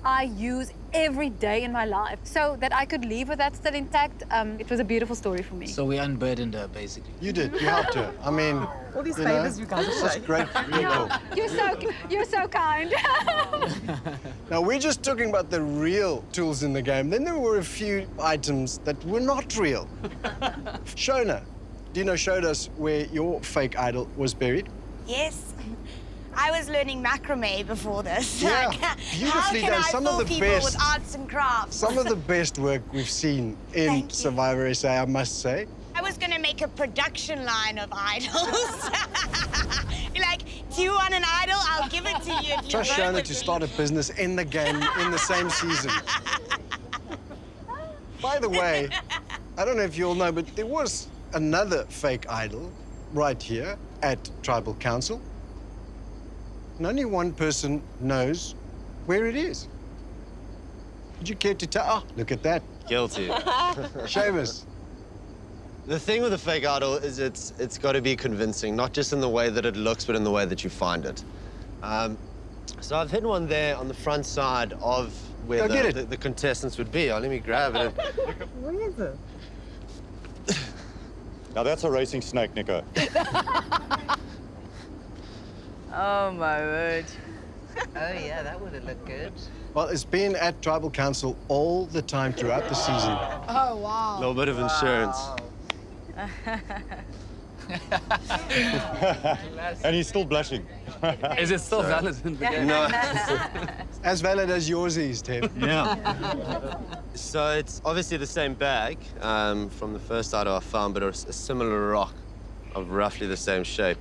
I use every day in my life. So that I could leave with that still intact, it was a beautiful story for me. So we unburdened her, basically. You did. You helped her. I mean, all these favors you guys are such great people. You're so kind. Now, we're just talking about the real tools in the game. Then there were a few items that were not real. Shona, Dino showed us where your fake idol was buried. Yes. I was learning macrame before this. Yeah, Like, beautifully how can done. I Some of fool the people best. with arts and crafts? Some of the best work we've seen in Survivor SA, I must say. I was going to make a production line of idols. Do you want an idol? I'll give it to you if you Trust vote Shona with to me. start a business in the game in the same season. By the way, I don't know if you all know, but there was another fake idol right here at Tribal Council. And only one person knows where it is. Would you care to tell? Oh, look at that. Guilty. Seamus. The thing with a fake idol is it's got to be convincing, not just in the way that it looks, but in the way that you find it. So I've hidden one there on the front side of where the contestants would be. Oh, let me grab it. What is it? Now that's a racing snake, Nico. Oh, my word. Oh, yeah, that would have looked good. Well, it's been at Tribal Council all the time throughout the season. Oh, wow. A little bit of insurance. And he's still blushing. Is it still valid in the game? No. As valid as yours is, Tim. Yeah. So it's obviously the same bag from the first idol I found, but it's a similar rock of roughly the same shape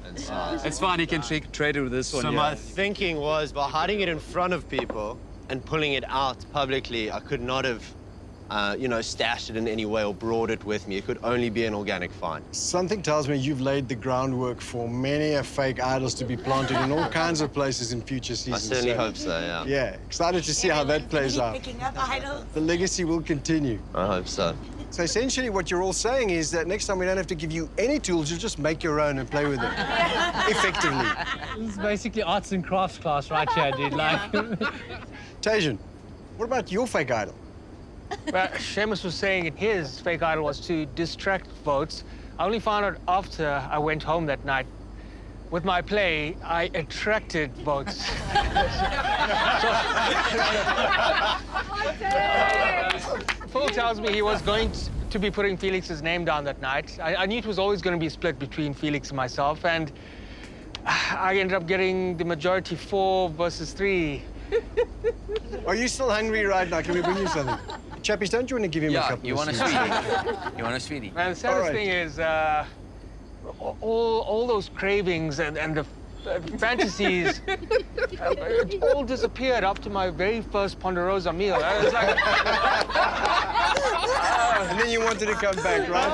and size. It's fine, he can trade it with this one. So yeah. my thinking was, by hiding it in front of people and pulling it out publicly, I could not have, stashed it in any way or brought it with me. It could only be an organic find. Something tells me you've laid the groundwork for many a fake idols to be planted in all kinds of places in future seasons. I certainly hope so, yeah. Yeah, excited to see how that plays out. Picking up idols. The legacy will continue. I hope so. So essentially what you're all saying is that next time we don't have to give you any tools, you'll just make your own and play with them. Effectively. This is basically arts and crafts class right here, dude. Like, Tajan, what about your fake idol? Well, Seamus was saying his fake idol was to distract votes. I only found out after I went home that night. With my play, I attracted votes. Phil tells me he was going to be putting Felix's name down that night. I knew it was always going to be split between Felix and myself, and I ended up getting the majority 4 versus 3. Are you still hungry right now? Can we bring you something? Chappies, don't you want to give him a couple you of want a sweets? sweetie? You want a sweetie? Man, the saddest thing is all those cravings and the fantasies it all disappeared after my very first Ponderosa meal. I was like, and then you wanted to come back, right?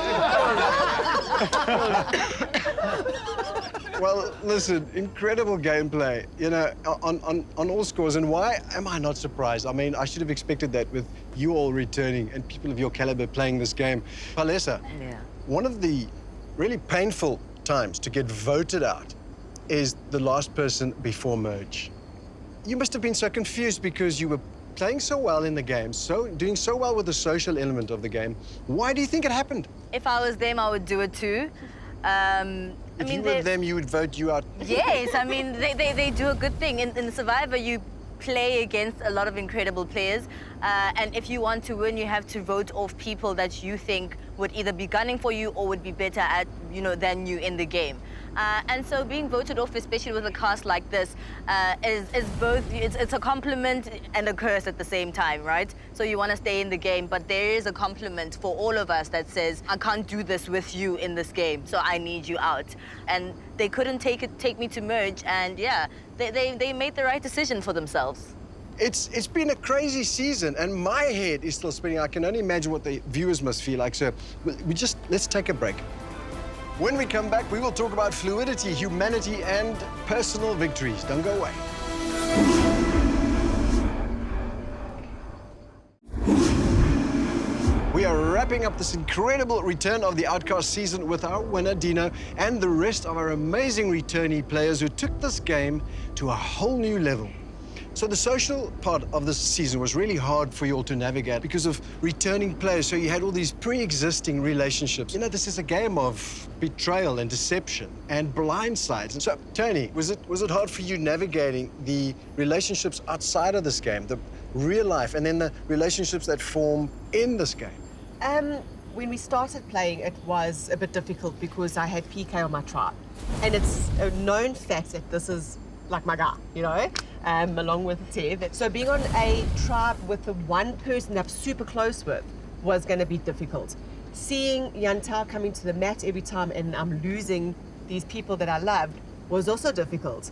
Well, listen, incredible gameplay, on all scores. And why am I not surprised? I mean, I should have expected that with you all returning and people of your caliber playing this game. Palesa, one of the really painful times to get voted out is the last person before merge. You must have been so confused because you were playing so well in the game, doing so well with the social element of the game. Why do you think it happened? If I was them, I would do it too. If you were them, you would vote you out. Yes, I mean, they do a good thing. In Survivor, you play against a lot of incredible players. And if you want to win, you have to vote off people that you think would either be gunning for you or would be better at, than you in the game. And so being voted off, especially with a cast like this, is both, it's a compliment and a curse at the same time, right? So you want to stay in the game, but there is a compliment for all of us that says, I can't do this with you in this game, so I need you out. And they couldn't take me to merge, and yeah, they made the right decision for themselves. It's been a crazy season, and my head is still spinning. I can only imagine what the viewers must feel like. So let's take a break. When we come back, we will talk about fluidity, humanity, and personal victories. Don't go away. We are wrapping up this incredible return of the Outcast season with our winner, Dino, and the rest of our amazing returnee players who took this game to a whole new level. So the social part of this season was really hard for you all to navigate because of returning players. So you had all these pre-existing relationships. This is a game of betrayal and deception and blindsides. And so, Tony, was it hard for you navigating the relationships outside of this game, the real life, and then the relationships that form in this game? When we started playing, it was a bit difficult because I had PK on my tribe. And it's a known fact that this is like my guy, along with Tev. So being on a tribe with the one person that I'm super close with was going to be difficult. Seeing Yantao coming to the mat every time and I'm losing these people that I loved was also difficult.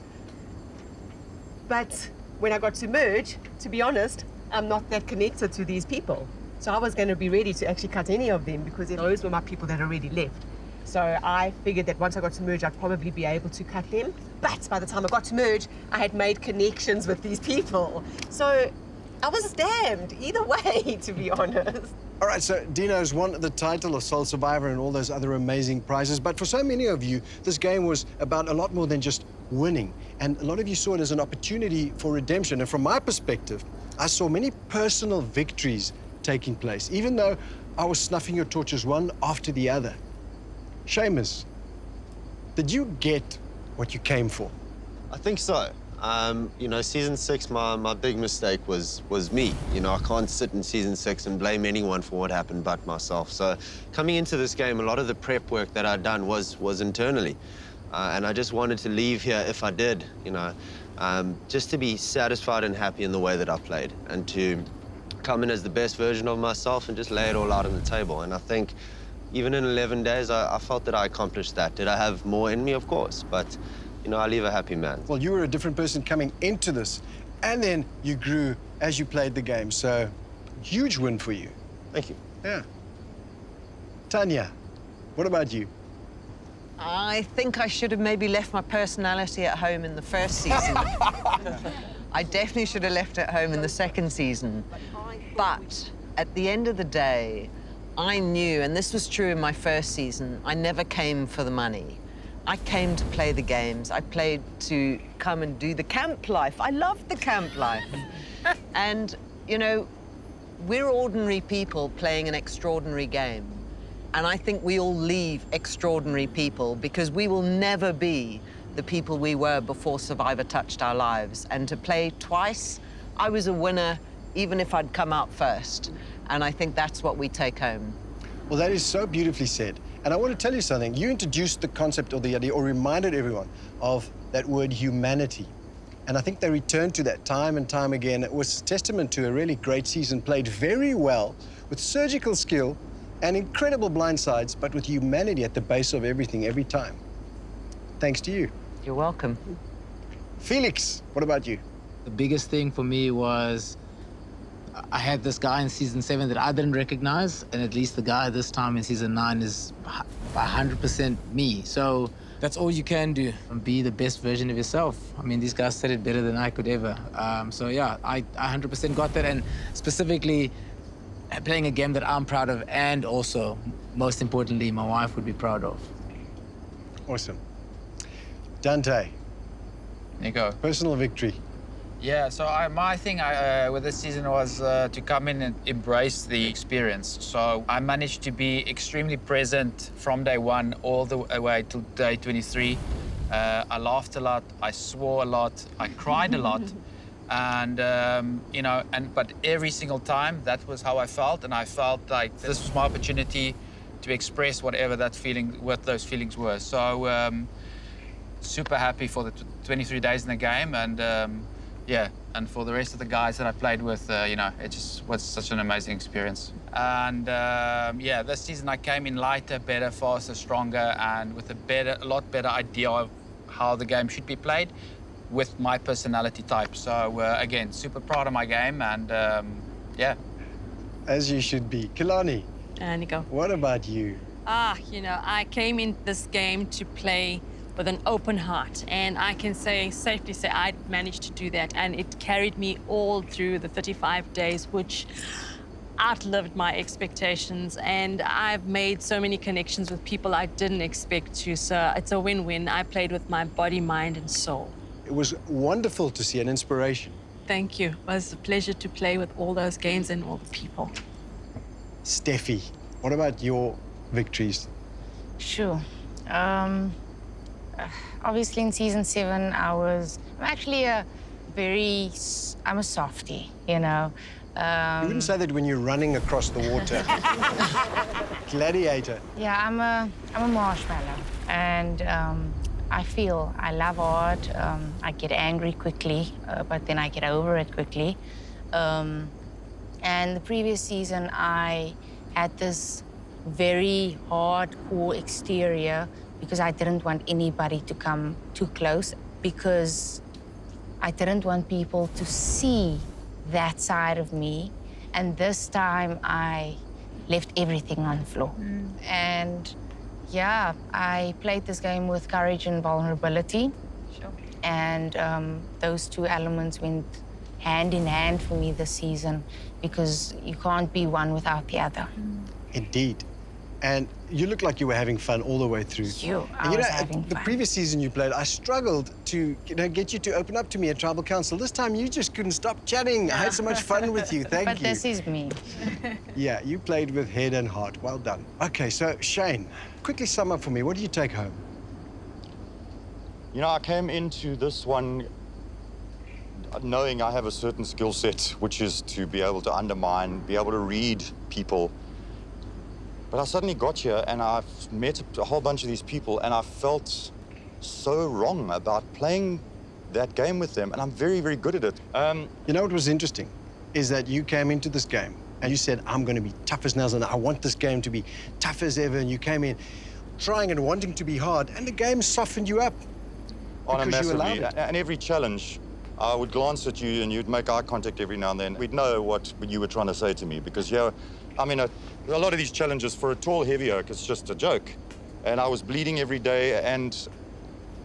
But when I got to merge, to be honest, I'm not that connected to these people. So I was going to be ready to actually cut any of them because those were my people that already left. So I figured that once I got to merge, I'd probably be able to cut them. But by the time I got to merge, I had made connections with these people. So I was damned either way, to be honest. All right, so Dino's won the title of Soul Survivor and all those other amazing prizes. But for so many of you, this game was about a lot more than just winning. And a lot of you saw it as an opportunity for redemption. And from my perspective, I saw many personal victories taking place, even though I was snuffing your torches one after the other. Seamus, did you get what you came for? I think so. You know, season 6, my big mistake was me. You know, I can't sit in season 6 and blame anyone for what happened but myself. So coming into this game, a lot of the prep work that I'd done was internally. And I just wanted to leave here, if I did, you know, just to be satisfied and happy in the way that I played and to come in as the best version of myself and just lay it all out on the table. And I think even in 11 days, I felt that I accomplished that. Did I have more in me? Of course, but you know, I leave a happy man. Well, you were a different person coming into this, and then you grew as you played the game, so huge win for you. Thank you. Yeah. Tanya, what about you? I think I should have maybe left my personality at home in the first season. I definitely should have left it at home in the second season. But at the end of the day, I knew, and this was true in my first season, I never came for the money. I came to play the games. I played to come and do the camp life. I loved the camp life. And, you know, we're ordinary people playing an extraordinary game. And I think we all leave extraordinary people because we will never be the people we were before Survivor touched our lives. And to play twice, I was a winner even if I'd come out first. And I think that's what we take home. Well, that is so beautifully said. And I want to tell you something. You introduced the concept or the idea or reminded everyone of that word humanity. And I think they returned to that time and time again. It was a testament to a really great season, played very well with surgical skill and incredible blindsides, but with humanity at the base of everything, every time. Thanks to you. You're welcome. Felix, what about you? The biggest thing for me was I had this guy in season 7 that I didn't recognize, and at least the guy this time in season 9 is 100% me. So that's all you can do. Be the best version of yourself. I mean, these guys said it better than I could ever. So yeah, I 100% got that, and specifically playing a game that I'm proud of, and also, most importantly, my wife would be proud of. Awesome. Dante. Nico. Personal victory. Yeah, so my thing with this season was to come in and embrace the experience. So I managed to be extremely present from day 1 all the way till day 23. I laughed a lot, I swore a lot, I cried a lot. And, you know, but every single time, that was how I felt. And I felt like this was my opportunity to express whatever what those feelings were. So super happy for the 23 days in the game. And yeah, and for the rest of the guys that I played with, you know, it just was such an amazing experience. And yeah, this season I came in lighter, better, faster, stronger, and with a lot better idea of how the game should be played with my personality type. So again, super proud of my game, and yeah. As you should be. Kilani. Nico. What about you? You know, I came in this game to play with an open heart, and I can safely say I managed to do that, and it carried me all through the 35 days, which outlived my expectations, and I've made so many connections with people I didn't expect to, so it's a win-win. I played with my body, mind, and soul. It was wonderful to see, an inspiration. Thank you. It was a pleasure to play with all those games and all the people. Steffi, what about your victories? Sure. Obviously in season 7, I'm actually I'm a softie, you know. You wouldn't say that when you're running across the water. Gladiator. Yeah, I'm a marshmallow, and I love art. I get angry quickly, but then I get over it quickly. And the previous season, I had this very hardcore exterior, because I didn't want anybody to come too close, because I didn't want people to see that side of me. And this time I left everything on the floor. And yeah, I played this game with courage and vulnerability. Sure. And those two elements went hand in hand for me this season, because you can't be one without the other. Indeed. And you look like you were having fun all the way through. I was having the fun. previous season you played, I struggled to get you to open up to me at Tribal Council. This time you just couldn't stop chatting. I had so much fun with you. Thank you. But this is me. Yeah, you played with head and heart. Well done. Okay, so Shane, quickly sum up for me. What do you take home? You know, I came into this one knowing I have a certain skill set, which is to be able to undermine, be able to read people. But I suddenly got here and I've met a whole bunch of these people and I felt so wrong about playing that game with them, and I'm very, very good at it. You know what was interesting is that you came into this game and you said, I'm going to be tough as nails and I want this game to be tough as ever, and you came in trying and wanting to be hard, and the game softened you up because you allowed it. And every challenge, I would glance at you and you'd make eye contact every now and then. We'd know what you were trying to say to me, because yeah, I mean, a lot of these challenges for a tall heavy oak, it's just a joke. And I was bleeding every day, and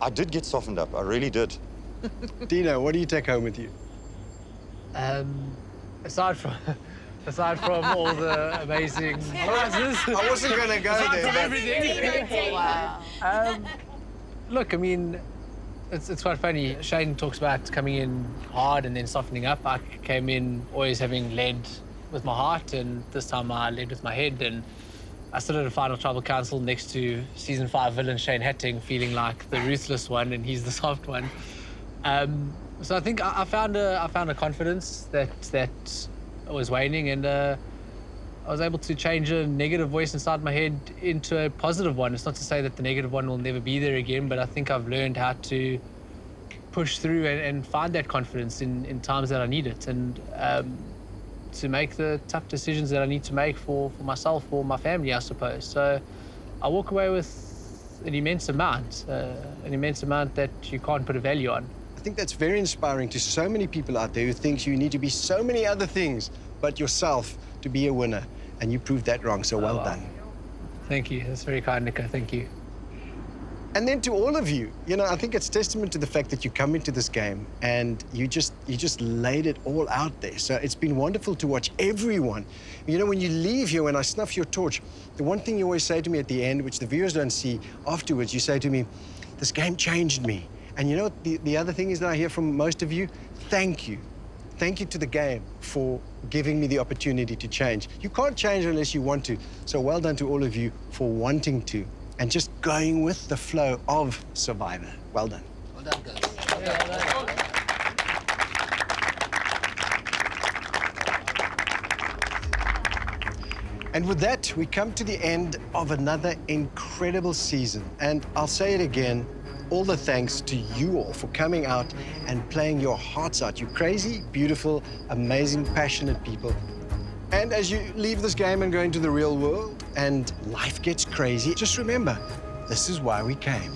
I did get softened up. I really did. Dino, what do you take home with you? Aside from all the amazing prizes, I wasn't going to go there. From everything. Wow. Look, I mean, it's quite funny. Shane talks about coming in hard and then softening up. I came in always having led with my heart, and this time I led with my head, and I stood at a final Tribal Council next to Season 5 villain Shane Hatting, feeling like the ruthless one and he's the soft one. So I think I found a confidence that was waning, and I was able to change a negative voice inside my head into a positive one. It's not to say that the negative one will never be there again, but I think I've learned how to push through and find that confidence in times that I need it, and to make the tough decisions that I need to make for myself or my family, I suppose. So I walk away with an immense amount that you can't put a value on. I think that's very inspiring to so many people out there who think you need to be so many other things but yourself to be a winner. And you proved that wrong, so well done. Thank you. That's very kind, Nico. Thank you. And then to all of you, you know, I think it's testament to the fact that you come into this game and you just laid it all out there. So it's been wonderful to watch everyone. You know, when you leave here, when I snuff your torch, the one thing you always say to me at the end, which the viewers don't see afterwards, you say to me, this game changed me. And you know what the other thing is that I hear from most of you? Thank you. Thank you to the game for giving me the opportunity to change. You can't change unless you want to. So well done to all of you for wanting to and just going with the flow of Survivor. Well done. Well done, guys. And with that, we come to the end of another incredible season. And I'll say it again, all the thanks to you all for coming out and playing your hearts out. You crazy, beautiful, amazing, passionate people. And as you leave this game and go into the real world and life gets crazy, just remember, this is why we came.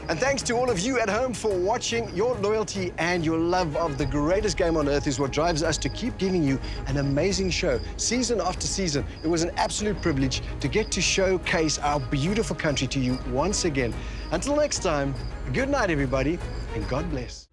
And thanks to all of you at home for watching. Your loyalty and your love of the greatest game on earth is what drives us to keep giving you an amazing show, season after season. It was an absolute privilege to get to showcase our beautiful country to you once again. Until next time, good night, everybody, and God bless.